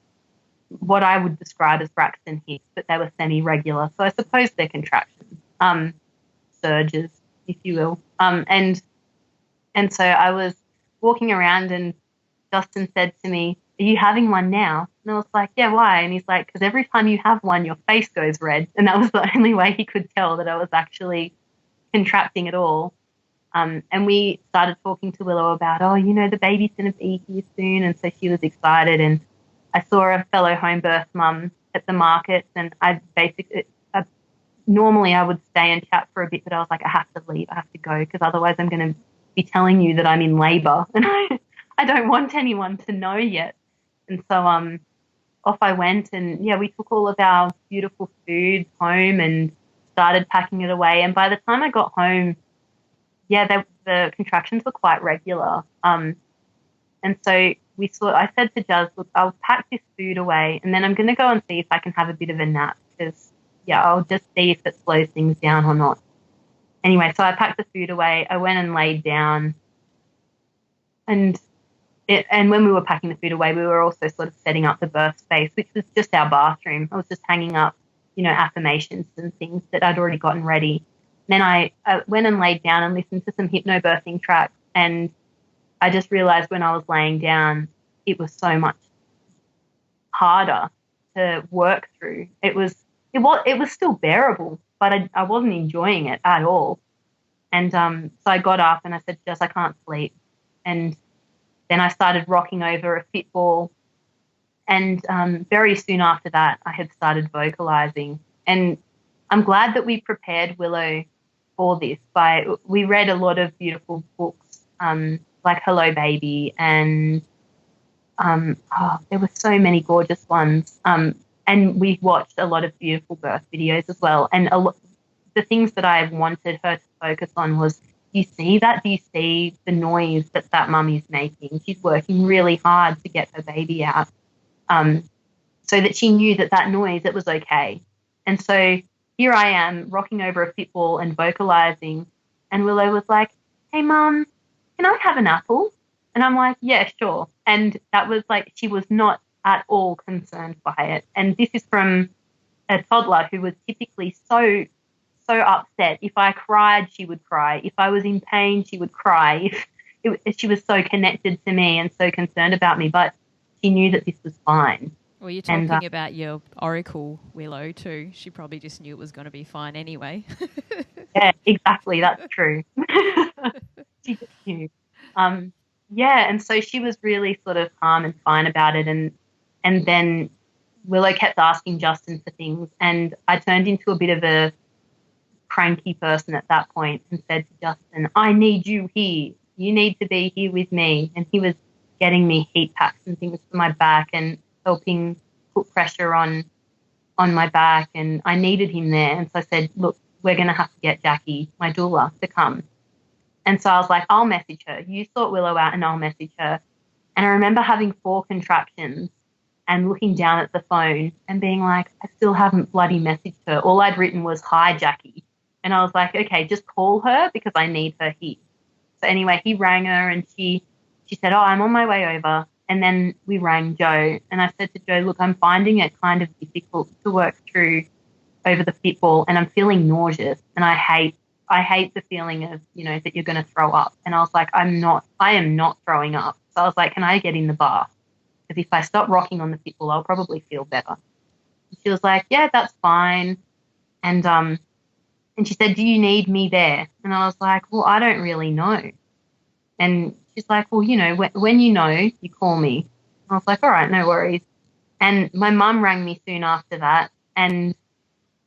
B: what I would describe as Braxton hits, but they were semi-regular. So I suppose they're contractions, surges, if you will. And so I was walking around and Justin said to me, are you having one now? And I was like, yeah, why? And he's like, because every time you have one, your face goes red. And that was the only way he could tell that I was actually contracting at all. And we started talking to Willow about, the baby's going to be here soon. And so she was excited. And I saw a fellow home birth mum at the market and normally I would stay and chat for a bit, but I was like, I have to leave. I have to go because otherwise I'm going to be telling you that I'm in labour and I don't want anyone to know yet. And so off I went and, we took all of our beautiful food home and started packing it away. And by the time I got home, the contractions were quite regular. And so I said to Jazz, look, I'll pack this food away and then I'm going to go and see if I can have a bit of a nap because, I'll just see if it slows things down or not. Anyway, so I packed the food away. I went and laid down and when we were packing the food away, we were also sort of setting up the birth space, which was just our bathroom. I was just hanging up, affirmations and things that I'd already gotten ready. Then I went and laid down and listened to some hypnobirthing tracks and I just realized when I was laying down, it was so much harder to work through. It was still bearable, but I wasn't enjoying it at all. And so I got up and I said, Jess, I can't sleep. And then I started rocking over a fit ball. And very soon after that, I had started vocalizing. And I'm glad that we prepared Willow for this. We read a lot of beautiful books, like Hello Baby, and there were so many gorgeous ones. And we watched a lot of beautiful birth videos as well. And the things that I wanted her to focus on was, do you see that? Do you see the noise that mummy's making? She's working really hard to get her baby out. so that she knew that that noise, it was okay. And so here I am rocking over a football and vocalizing, and Willow was like, "Hey, Mum, can I have an apple?" And I'm like, "Yeah, sure." And that was like, she was not at all concerned by it. And this is from a toddler who was typically so upset. If I cried, she would cry. If I was in pain, she would cry. She was so connected to me and so concerned about me, but she knew that this was fine.
A: Well, you're talking about your oracle, Willow, too. She probably just knew it was going to be fine anyway.
B: Yeah, exactly. That's true. She just knew. Yeah, and so she was really sort of calm and fine about it. And then Willow kept asking Justin for things, and I turned into a bit of a cranky person at that point and said to Justin, "I need you here. You need to be here with me." And he was getting me heat packs and things for my back and helping put pressure on my back, and I needed him there. And so I said, "Look, we're going to have to get Jackie, my doula, to come." And so I was like, "I'll message her. You sort Willow out and I'll message her." And I remember having 4 contractions and looking down at the phone and being like, I still haven't bloody messaged her. All I'd written was, "Hi, Jackie." And I was like, okay, just call her because I need her here. So anyway, he rang her and she said, "Oh, I'm on my way over." And then we rang Joe. And I said to Joe, "Look, I'm finding it kind of difficult to work through over the football, and I'm feeling nauseous. And I hate the feeling of, that you're going to throw up." And I was like, I am not throwing up. So I was like, "Can I get in the bath? Because if I stop rocking on the football, I'll probably feel better." And she was like, "Yeah, that's fine." And she said, "Do you need me there?" And I was like, "Well, I don't really know." And she's like, "Well, when you know, you call me." I was like, "All right, no worries." And my mum rang me soon after that. And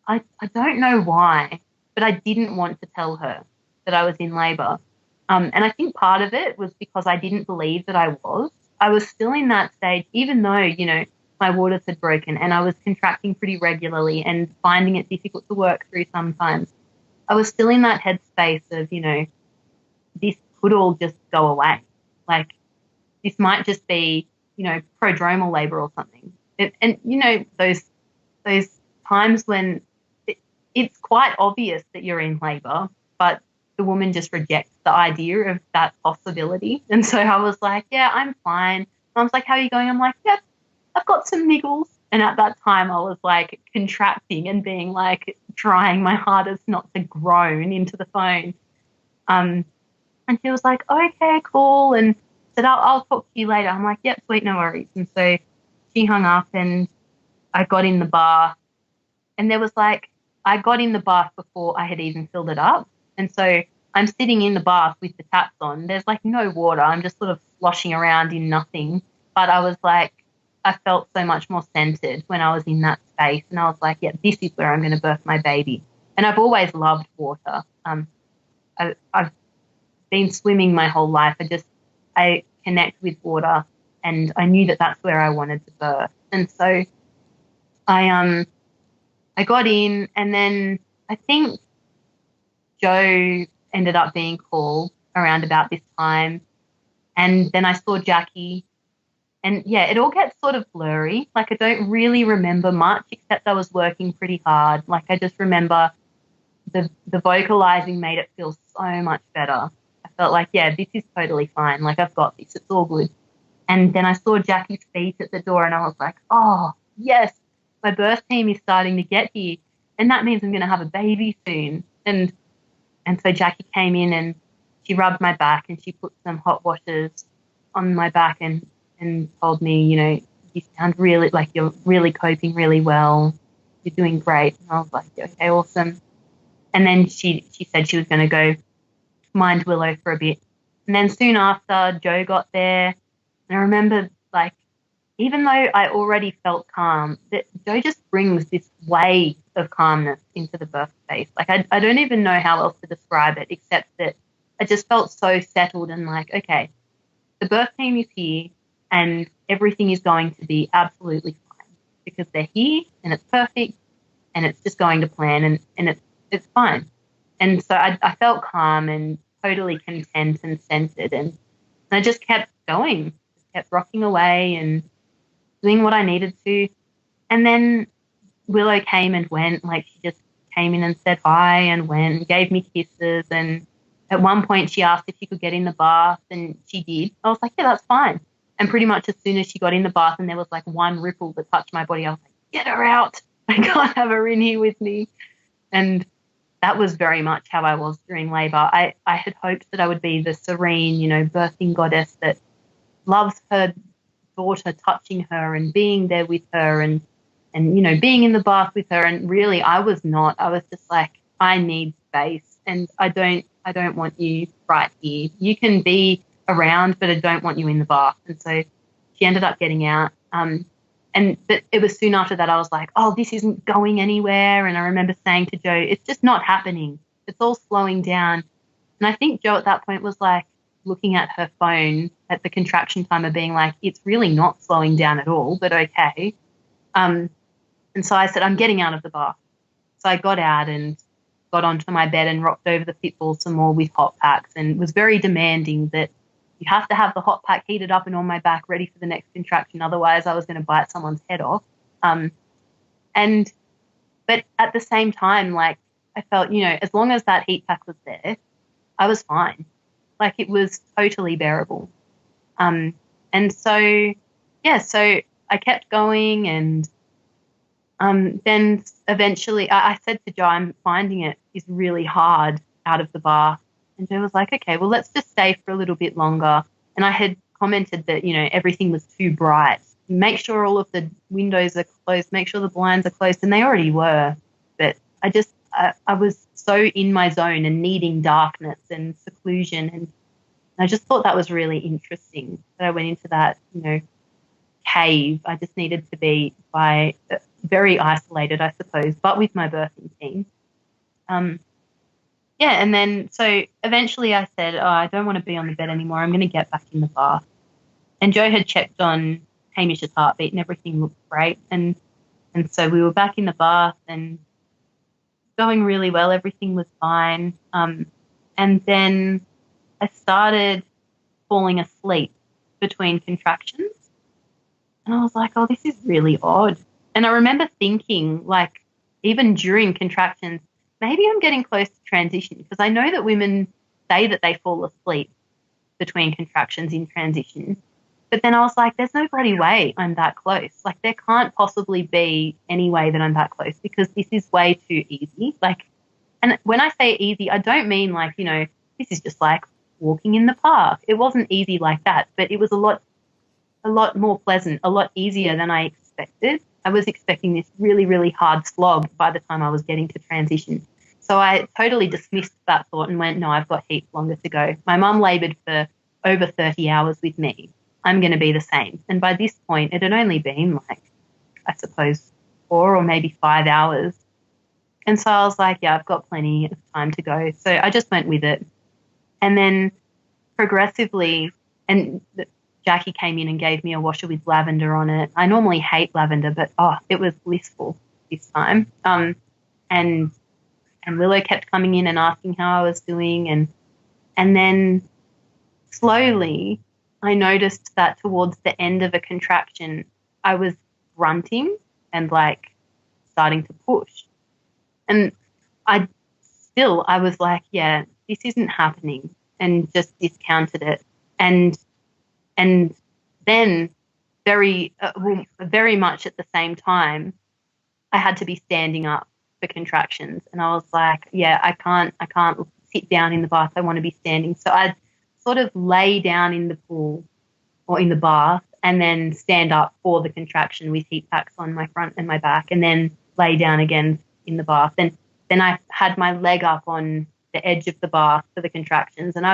B: I don't know why, but I didn't want to tell her that I was in labour. And I think part of it was because I didn't believe that I was. I was still in that stage, even though, my waters had broken and I was contracting pretty regularly and finding it difficult to work through sometimes. I was still in that headspace of, this could all just go away. Like, this might just be, prodromal labour or something. Those times when it's quite obvious that you're in labour, but the woman just rejects the idea of that possibility. And so I was like, "Yeah, I'm fine." Mom's like, "How are you going?" I'm like, "Yep, I've got some niggles." And at that time I was like contracting and being like trying my hardest not to groan into the phone. And she was like, "Okay, cool." And said, I'll talk to you later. I'm like, "Yep, sweet, no worries." And so she hung up and I got in the bath. And there was like, I got in the bath before I had even filled it up. And so I'm sitting in the bath with the taps on. There's like no water. I'm just sort of sloshing around in nothing. But I was like, I felt so much more centered when I was in that space. And I was like, yeah, this is where I'm going to birth my baby. And I've always loved water. I've been swimming my whole life. I connect with water, and I knew that that's where I wanted to birth. And so I got in, and then I think Joe ended up being called around about this time. And then I saw Jackie, and yeah, it all gets sort of blurry. Like, I don't really remember much, except I was working pretty hard. Like, I just remember the vocalizing made it feel so much better. I felt like, yeah, this is totally fine. Like, I've got this. It's all good. And then I saw Jackie's feet at the door, and I was like, oh, yes, my birth team is starting to get here. And that means I'm going to have a baby soon. And so Jackie came in and she rubbed my back and she put some hot washes on my back and told me, "You sound really like you're really coping really well. You're doing great." And I was like, okay, awesome. And then she said she was going to go mind Willow for a bit. And then soon after, Joe got there. And I remember, like, even though I already felt calm, that Joe just brings this wave of calmness into the birth space. Like, I don't even know how else to describe it, except that I just felt so settled and like, okay, the birth team is here and everything is going to be absolutely fine because they're here and it's perfect and it's just going to plan and it's fine. And so I felt calm and totally content and centered, and I just kept going, just kept rocking away. And doing what I needed to. And then Willow came and went. Like, she just came in and said hi and went, gave me kisses. And at one point she asked if she could get in the bath, and she did. I was like, yeah, that's fine. And pretty much as soon as she got in the bath and there was like one ripple that touched my body, I was like, get her out. I can't have her in here with me. And that was very much how I was during labour. I had hoped that I would be the serene, birthing goddess that loves her daughter, touching her and being there with her and being in the bath with her. And really, I was not. I was just like, I need space, and I don't want you right here. You can be around, but I don't want you in the bath. And so she ended up getting out. But it was soon after that I was like, oh, this isn't going anywhere. And I remember saying to Joe, it's just not happening. It's all slowing down. And I think Joe at that point was like looking at her phone at the contraction timer being like, it's really not slowing down at all, but okay. And so I said, I'm getting out of the bath. So I got out and got onto my bed and rocked over the pit ball some more with hot packs, and was very demanding that you have to have the hot pack heated up and on my back ready for the next contraction. Otherwise, I was going to bite someone's head off. But at the same time, like, I felt, as long as that heat pack was there, I was fine. Like, it was totally bearable. And so, so I kept going, and then eventually I said to Joe, I'm finding it is really hard out of the bath. And Joe was like, okay, well, let's just stay for a little bit longer. And I had commented that, everything was too bright. Make sure all of the windows are closed. Make sure the blinds are closed. And they already were. But I was so in my zone and needing darkness and seclusion. And I just thought that was really interesting that I went into that, cave. I just needed to be very isolated, I suppose, but with my birthing team. And then so eventually I said, oh, I don't want to be on the bed anymore. I'm going to get back in the bath. And Joe had checked on Hamish's heartbeat and everything looked great. And so we were back in the bath and going really well. Everything was fine. And then I started falling asleep between contractions. And I was like, oh, this is really odd. And I remember thinking, like, even during contractions, maybe I'm getting close to transition, because I know that women say that they fall asleep between contractions in transition. But then I was like, there's no bloody way I'm that close. Like, there can't possibly be any way that I'm that close, because this is way too easy. Like, and when I say easy, I don't mean like, this is just like walking in the park. It wasn't easy like that, but it was a lot more pleasant, a lot easier than I expected. I was expecting this really, really hard slog by the time I was getting to transition. So I totally dismissed that thought and went, no, I've got heaps longer to go. My mum laboured for over 30 hours with me. I'm going to be the same. And by this point, it had only been like, I suppose, 4 or maybe 5 hours. And so I was like, yeah, I've got plenty of time to go. So I just went with it. And then progressively, and Jackie came in and gave me a washer with lavender on it. I normally hate lavender, but it was blissful this time. And Willow kept coming in and asking how I was doing, and then slowly I noticed that towards the end of a contraction I was grunting and like starting to push. And I was like, yeah, this isn't happening, and just discounted it. And then very much at the same time, I had to be standing up for contractions. And I was like, yeah, I can't sit down in the bath. I want to be standing. So I'd sort of lay down in the pool or in the bath and then stand up for the contraction with heat packs on my front and my back, and then lay down again in the bath. And then I had my leg up on the edge of the bath for the contractions. And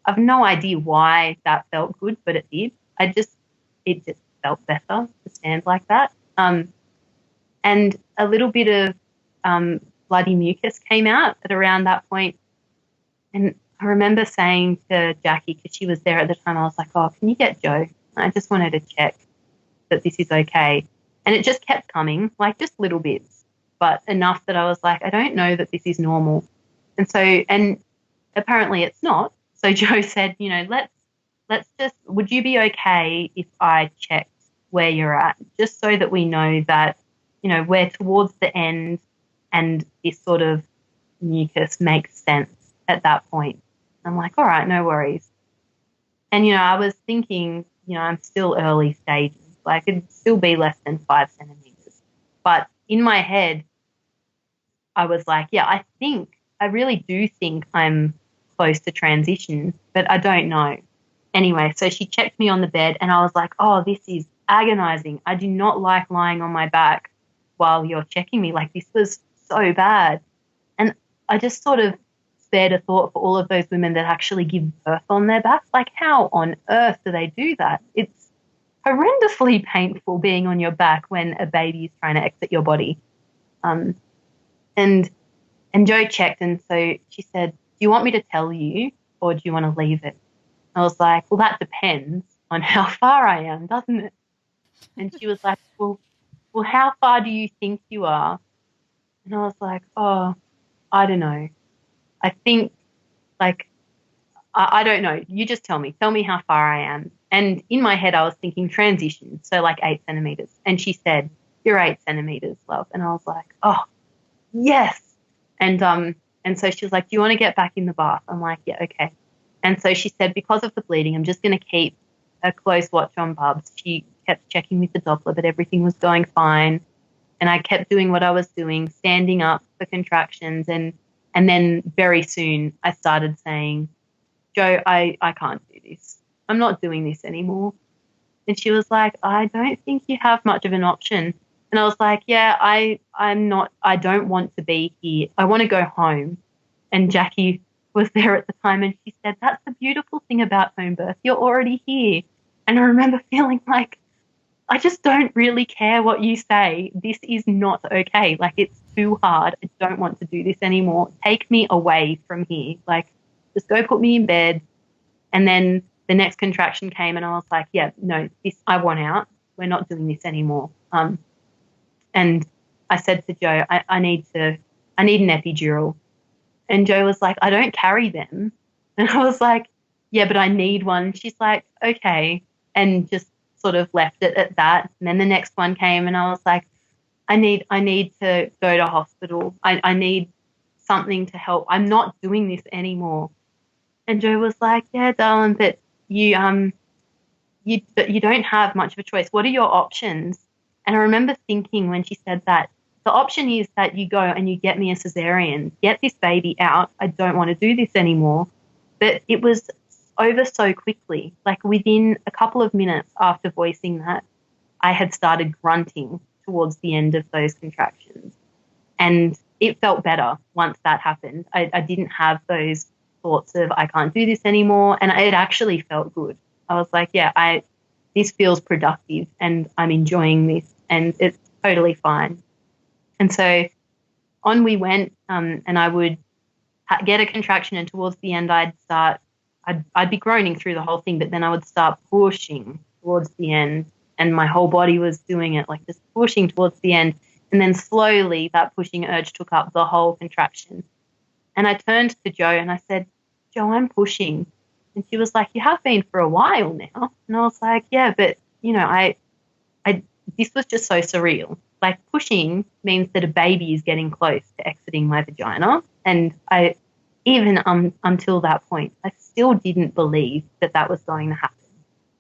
B: I've no idea why that felt good, but it did. It just felt better to stand like that. And a little bit of bloody mucus came out at around that point. And I remember saying to Jackie, because she was there at the time, I was like, oh, can you get Joe? I just wanted to check that this is okay. And it just kept coming, like just little bits, but enough that I was like, I don't know that this is normal. And so, and apparently it's not. So Joe said, let's just, would you be okay if I checked where you're at, just so that we know that, we're towards the end and this sort of mucus makes sense at that point. I'm like, all right, no worries. And, I was thinking, I'm still early stages. Like, it'd still be less than 5 centimeters. But in my head, I was like, yeah, I really do think I'm close to transition, but I don't know. Anyway, so she checked me on the bed and I was like, oh, this is agonizing. I do not like lying on my back while you're checking me. Like, this was so bad. And I just sort of spared a thought for all of those women that actually give birth on their backs. Like, how on earth do they do that? It's horrendously painful being on your back when a baby is trying to exit your body. And Jo checked, and so she said, do you want me to tell you or do you want to leave it? I was like, well, that depends on how far I am, doesn't it? And she was like, well, how far do you think you are? And I was like, oh, I don't know. I think, like, I don't know. You just tell me. Tell me how far I am. And in my head, I was thinking transition, so like 8 centimeters. And she said, you're 8 centimeters, love. And I was like, oh, yes. And so she was like, do you want to get back in the bath? I'm like, yeah, okay. And so she said, because of the bleeding, I'm just going to keep a close watch on Bubs. She kept checking with the Doppler, but everything was going fine. And I kept doing what I was doing, standing up for contractions. And then very soon I started saying, Jo, I can't do this. I'm not doing this anymore. And she was like, I don't think you have much of an option. And I was like, yeah, I don't want to be here. I want to go home. And Jackie was there at the time and she said, that's the beautiful thing about home birth. You're already here. And I remember feeling like, I just don't really care what you say. This is not okay. Like, it's too hard. I don't want to do this anymore. Take me away from here. Like, just go put me in bed. And then the next contraction came and I was like, yeah, no, I want out. We're not doing this anymore. And I said to Jo, I need an epidural. And Jo was like, I don't carry them. And I was like, yeah, but I need one. She's like, okay. And just sort of left it at that. And then the next one came and I was like, I need to go to hospital. I need something to help. I'm not doing this anymore. And Jo was like, yeah, darling, but you don't have much of a choice. What are your options? And I remember thinking when she said that, the option is that you go and you get me a cesarean, get this baby out. I don't want to do this anymore. But it was over so quickly. Like, within a couple of minutes after voicing that, I had started grunting towards the end of those contractions. And it felt better once that happened. I didn't have those thoughts of I can't do this anymore. And it actually felt good. I was like, yeah, this feels productive and I'm enjoying this and it's totally fine. And so on we went, and I would get a contraction and towards the end I'd be groaning through the whole thing, but then I would start pushing towards the end and my whole body was doing it, like just pushing towards the end. And then slowly that pushing urge took up the whole contraction. And I turned to Jo and I said, Jo, I'm pushing. And she was like, you have been for a while now. And I was like, yeah, but, this was just so surreal. Like, pushing means that a baby is getting close to exiting my vagina. And until that point, I still didn't believe that was going to happen.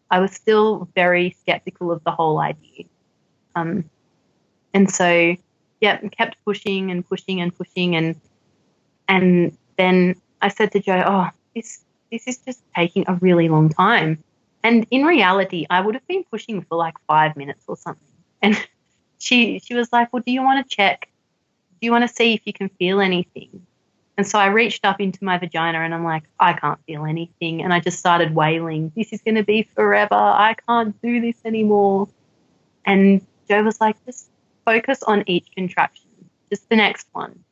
B: I was still very skeptical of the whole idea. And so, yeah, kept pushing and pushing and pushing. And then I said to Jo, oh, this is just taking a really long time. And in reality, I would have been pushing for like 5 minutes or something. And she was like, well, do you want to check? Do you want to see if you can feel anything? And so I reached up into my vagina and I'm like, I can't feel anything. And I just started wailing, this is going to be forever. I can't do this anymore. And Jo was like, just focus on each contraction, just the next one.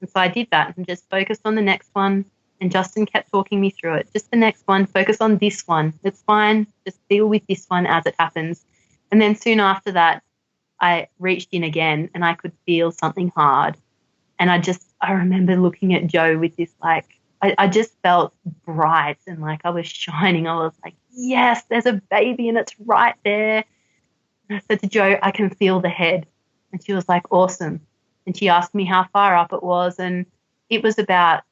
B: And so I did that and just focused on the next one. And Justin kept talking me through it. Just the next one, focus on this one. It's fine. Just deal with this one as it happens. And then soon after that, I reached in again and I could feel something hard. And I remember looking at Jo with this, like, I just felt bright and like I was shining. I was like, yes, there's a baby and it's right there. I said to Jo, I can feel the head. And she was like, awesome. And she asked me how far up it was. And it was about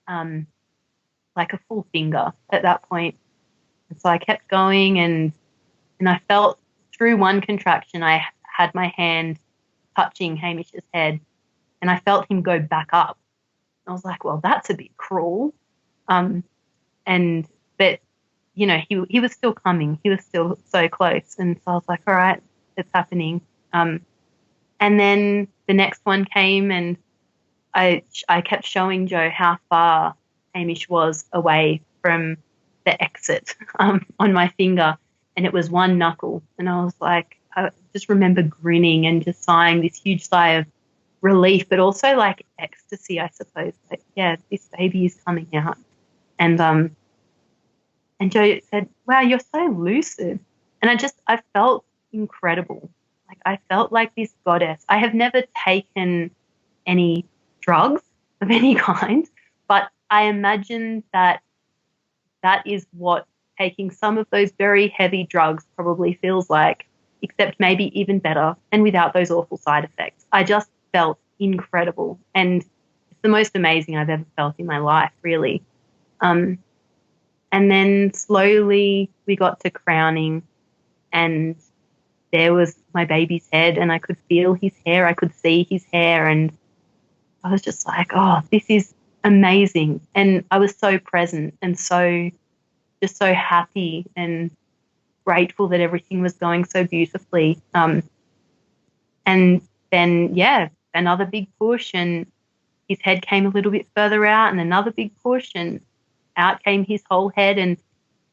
B: like a full finger at that point. And so I kept going, and I felt through one contraction, I had my hand touching Hamish's head, and I felt him go back up. I was like, well, that's a bit cruel. But you know, he was still coming. He was still so close. And so I was like, all right, it's happening. And then the next one came, and I kept showing Jo how far Hamish was away from the exit on my finger, and it was one knuckle. And I was like, I just remember grinning and just sighing this huge sigh of relief, but also like ecstasy, I suppose. Like, yeah, this baby is coming out. And Jo said, wow, you're so lucid. And I felt incredible. Like, I felt like this goddess. I have never taken any drugs of any kind, but I imagine that is what taking some of those very heavy drugs probably feels like, except maybe even better and without those awful side effects. I just felt incredible, and it's the most amazing I've ever felt in my life, really. And then slowly we got to crowning, and there was my baby's head, and I could feel his hair. I could see his hair, and I was just like, oh, this is amazing. And I was so present and so happy and grateful that everything was going so beautifully. And then, yeah, another big push, and his head came a little bit further out, and another big push, and out came his whole head. And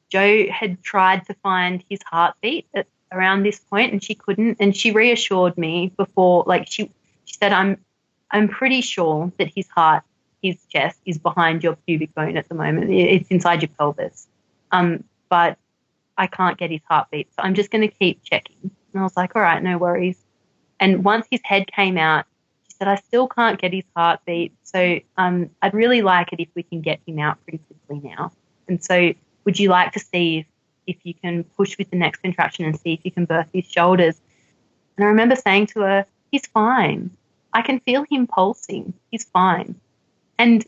B: Jo had tried to find his heartbeat around this point, and she couldn't. And she reassured me before, like she said, I'm pretty sure that his heart, his chest is behind your pubic bone at the moment. It's inside your pelvis. But I can't get his heartbeat, so I'm just going to keep checking. And I was like, all right, no worries. And once his head came out, she said, I still can't get his heartbeat, so I'd really like it if we can get him out pretty quickly now. And so would you like to see if you can push with the next contraction and see if you can birth his shoulders? And I remember saying to her, he's fine. I can feel him pulsing. He's fine. And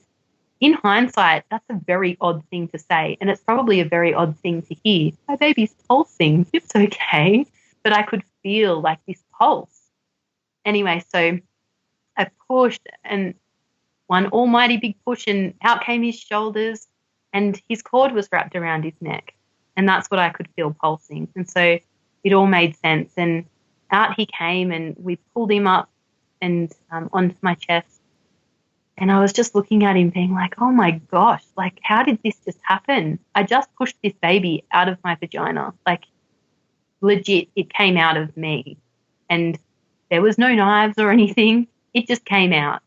B: in hindsight, that's a very odd thing to say, and it's probably a very odd thing to hear. My baby's pulsing. It's okay. But I could feel like this pulse. Anyway, so I pushed, and one almighty big push, and out came his shoulders, and his cord was wrapped around his neck, and that's what I could feel pulsing. And so it all made sense, and out he came, and we pulled him up and onto my chest. And I was just looking at him being like, oh my gosh, like, how did this just happen? I just pushed this baby out of my vagina. Like, legit, it came out of me. And there was no knives or anything. It just came out.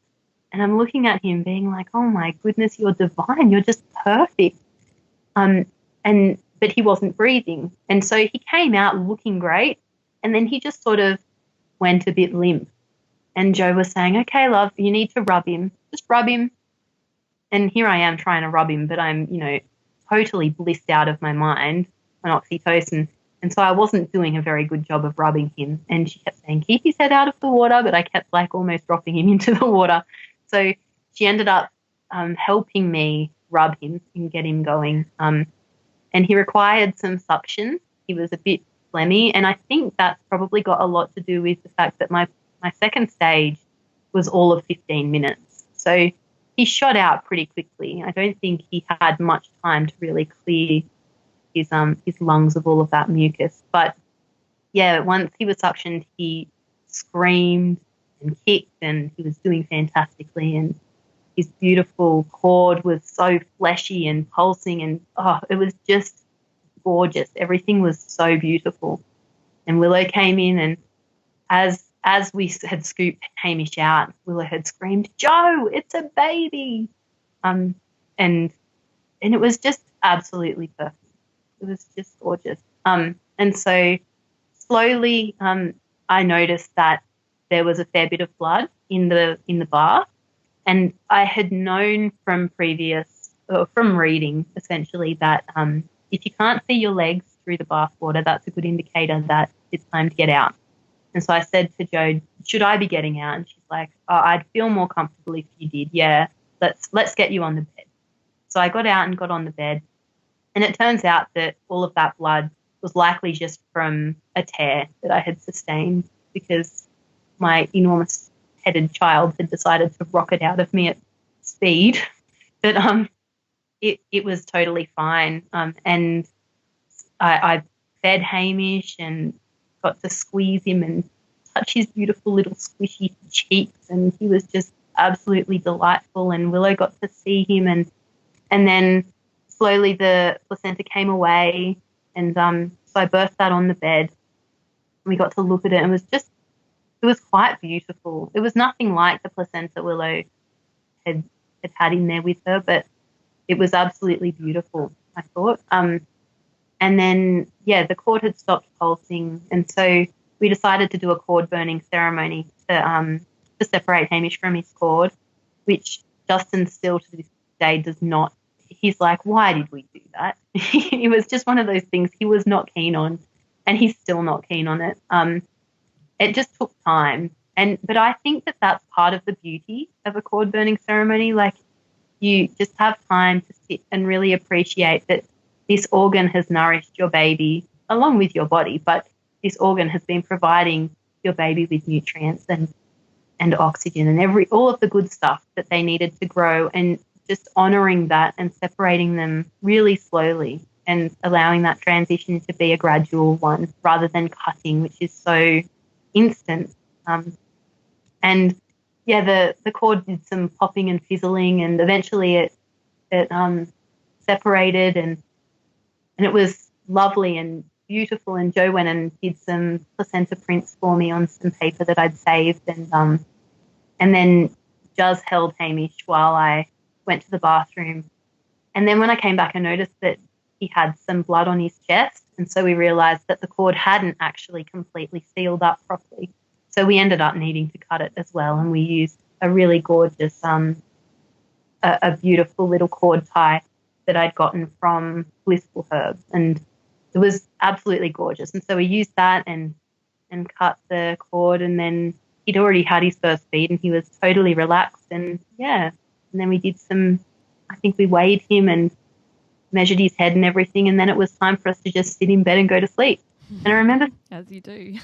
B: And I'm looking at him being like, oh my goodness, you're divine. You're just perfect. But he wasn't breathing. And so he came out looking great. And then he just sort of went a bit limp. And Jo was saying, okay, love, you need to rub him. Just rub him. And here I am trying to rub him, but I'm, totally blissed out of my mind on oxytocin. And so I wasn't doing a very good job of rubbing him. And she kept saying, keep his head out of the water, but I kept like almost dropping him into the water. So she ended up helping me rub him and get him going. And he required some suction. He was a bit phlegmy. And I think that's probably got a lot to do with the fact that my second stage was all of 15 minutes. So he shot out pretty quickly. I don't think he had much time to really clear his lungs of all of that mucus. But yeah, once he was suctioned, he screamed and kicked, and he was doing fantastically. And his beautiful cord was so fleshy and pulsing, and it was just gorgeous. Everything was so beautiful. And Willow came in, and as we had scooped Hamish out, Willow had screamed, Jo, it's a baby. And it was just absolutely perfect. It was just gorgeous. And so slowly I noticed that there was a fair bit of blood in the bath. And I had known from from reading essentially that if you can't see your legs through the bath water, that's a good indicator that it's time to get out. And so I said to Jo, should I be getting out? And she's like, oh, I'd feel more comfortable if you did. Yeah, let's get you on the bed. So I got out and got on the bed. And it turns out that all of that blood was likely just from a tear that I had sustained because my enormous headed child had decided to rocket out of me at speed. But it was totally fine. And I fed Hamish and got to squeeze him and touch his beautiful little squishy cheeks, and he was just absolutely delightful. And Willow got to see him, and then slowly the placenta came away, and so I birthed that on the bed. We got to look at it, and it was quite beautiful. It was nothing like the placenta Willow had in there with her, but it was absolutely beautiful, I thought. And then, the cord had stopped pulsing, and so we decided to do a cord burning ceremony to separate Hamish from his cord, which Justin still to this day does not. He's like, why did we do that? It was just one of those things he was not keen on, and he's still not keen on it. It just took time, but I think that that's part of the beauty of a cord burning ceremony. Like, you just have time to sit and really appreciate that this organ has nourished your baby along with your body, but this organ has been providing your baby with nutrients and oxygen and all of the good stuff that they needed to grow, and just honouring that and separating them really slowly and allowing that transition to be a gradual one rather than cutting, which is so instant. The cord did some popping and fizzling, and eventually it separated, and it was lovely and beautiful. And Jo went and did some placenta prints for me on some paper that I'd saved, and then Juz held Hamish while I went to the bathroom. And then when I came back, I noticed that he had some blood on his chest, and so we realised that the cord hadn't actually completely sealed up properly. So we ended up needing to cut it as well, and we used a really gorgeous, a beautiful little cord tie that I'd gotten from Blissful Herbs, and it was absolutely gorgeous. And so we used that and cut the cord, and then he'd already had his first feed and he was totally relaxed, and then we did I think we weighed him and measured his head and everything, and then it was time for us to just sit in bed and go to sleep. And I remember...
A: As you do.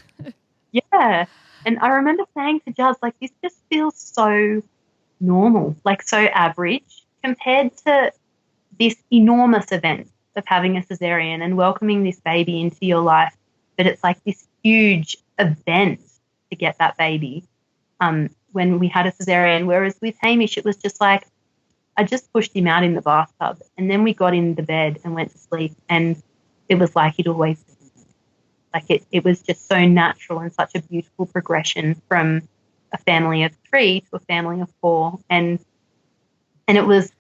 B: Yeah. And I remember saying to Juz, like, this just feels so normal, like so average compared to this enormous event of having a cesarean and welcoming this baby into your life. But it's like this huge event to get that baby when we had a cesarean. Whereas with Hamish, it was just like, I just pushed him out in the bathtub, and then we got in the bed and went to sleep, and it was like he'd always been. Like it was just so natural and such a beautiful progression from a family of 3 to a family of 4, and it was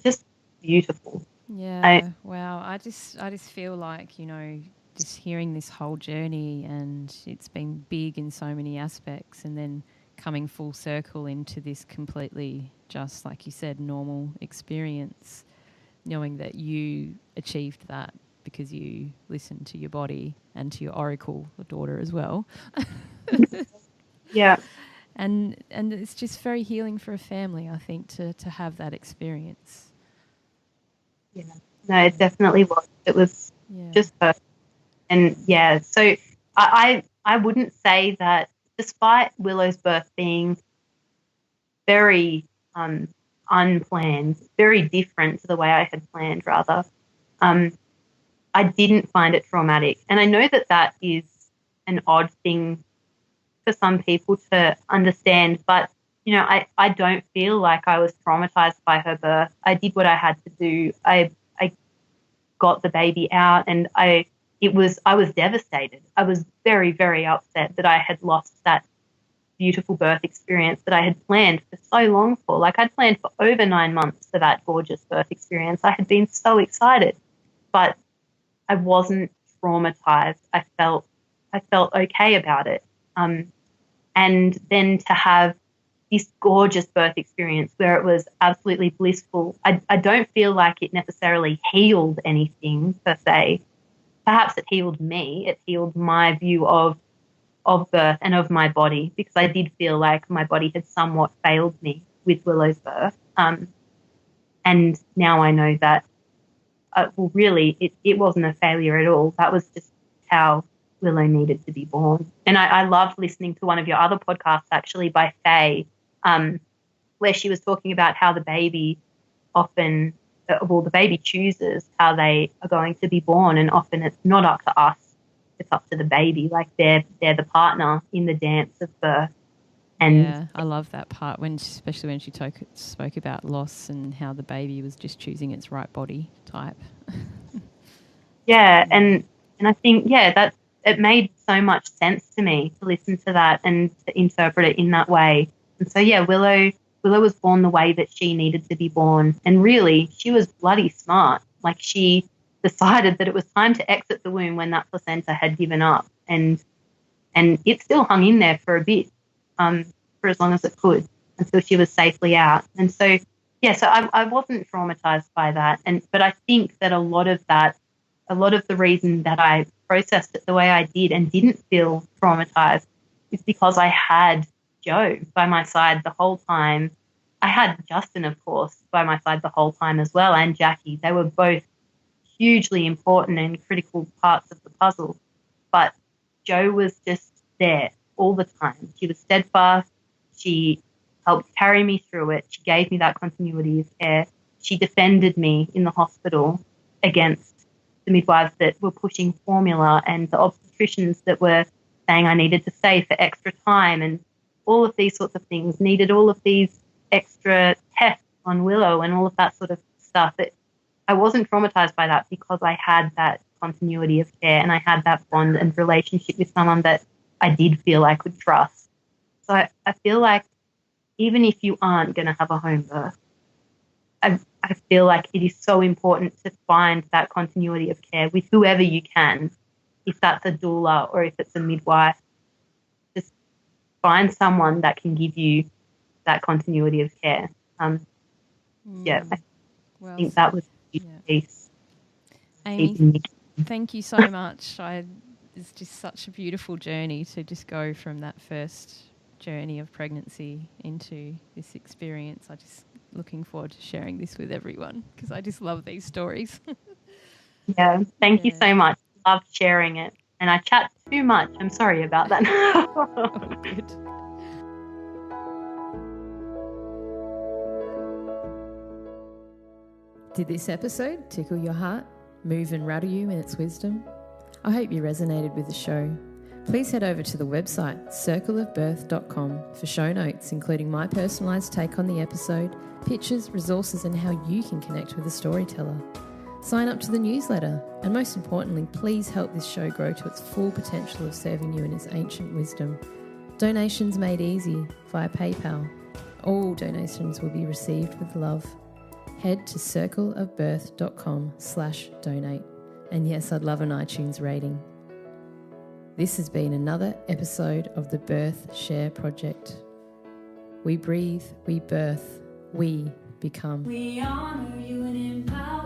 B: just beautiful.
A: Yeah, wow. I just feel like, just hearing this whole journey, and it's been big in so many aspects, and then coming full circle into this completely, just like you said, normal experience, knowing that you achieved that because you listened to your body and to your oracle, the daughter as well.
B: Yeah.
A: And it's just very healing for a family, I think, to have that experience.
B: Yeah. No, it definitely was. It was just perfect. And so I wouldn't say that, despite Willow's birth being very unplanned, very different to the way I had planned, rather, I didn't find it traumatic. And I know that is an odd thing for some people to understand, but, I don't feel like I was traumatized by her birth. I did what I had to do. I got the baby out, and I was devastated. I was very, very upset that I had lost that beautiful birth experience that I had planned for so long for. Like, I'd planned for over 9 months for that gorgeous birth experience. I had been so excited, but I wasn't traumatized. I felt okay about it. And then to have this gorgeous birth experience where it was absolutely blissful, I don't feel like it necessarily healed anything per se. Perhaps it healed me. It healed my view of of birth and of my body, because I did feel like my body had somewhat failed me with Willow's birth. And now I know that, well, really, it wasn't a failure at all. That was just how Willow needed to be born. And I loved listening to one of your other podcasts, actually, by Faye, where she was talking about how the baby often, the baby chooses how they are going to be born, and often it's not up to us. It's up to the baby. Like they're the partner in the dance of birth. And
A: yeah, I love that part, especially when she spoke about loss and how the baby was just choosing its right body type.
B: yeah, and I think, that it made so much sense to me to listen to that and to interpret it in that way. And so, Willow was born the way that she needed to be born. And really, she was bloody smart. Like, she decided that it was time to exit the womb when that placenta had given up. And it still hung in there for a bit, for as long as it could, until she was safely out. And so, so I wasn't traumatized by that. But I think that a lot of the reason that I processed it the way I did and didn't feel traumatized is because I had Joe by my side the whole time. I had Justin, of course, by my side the whole time as well, and Jackie. They were both hugely important and critical parts of the puzzle. But Joe was just there all the time. She was steadfast. She helped carry me through it. She gave me that continuity of care. She defended me in the hospital against the midwives that were pushing formula and the obstetricians that were saying I needed to stay for extra time, and all of these sorts of things, needed all of these extra tests on Willow and all of that sort of stuff. I wasn't traumatized by that because I had that continuity of care and I had that bond and relationship with someone that I did feel I could trust. So I feel like even if you aren't going to have a home birth, I feel like it is so important to find that continuity of care with whoever you can, if that's a doula or if it's a midwife. Just find someone that can give you that continuity of care. I think that was a huge piece.
A: Aimee, thank you so much. It's just such a beautiful journey to just go from that first journey of pregnancy into this experience. I just looking forward to sharing this with everyone because I just love these stories.
B: Thank you so much. Loved sharing it. And I chat too much. I'm sorry about that.
A: Oh, good. Did this episode tickle your heart, move and rattle you in its wisdom? I hope you resonated with the show. Please head over to the website circleofbirth.com for show notes, including my personalised take on the episode, pictures, resources, and how you can connect with a storyteller. Sign up to the newsletter, and most importantly, please help this show grow to its full potential of serving you in its ancient wisdom. Donations made easy via PayPal. All donations will be received with love. Head to circleofbirth.com/donate. And yes, I'd love an iTunes rating. This has been another episode of the Birth Share Project. We breathe, we birth, we become.
C: We honor you and empower.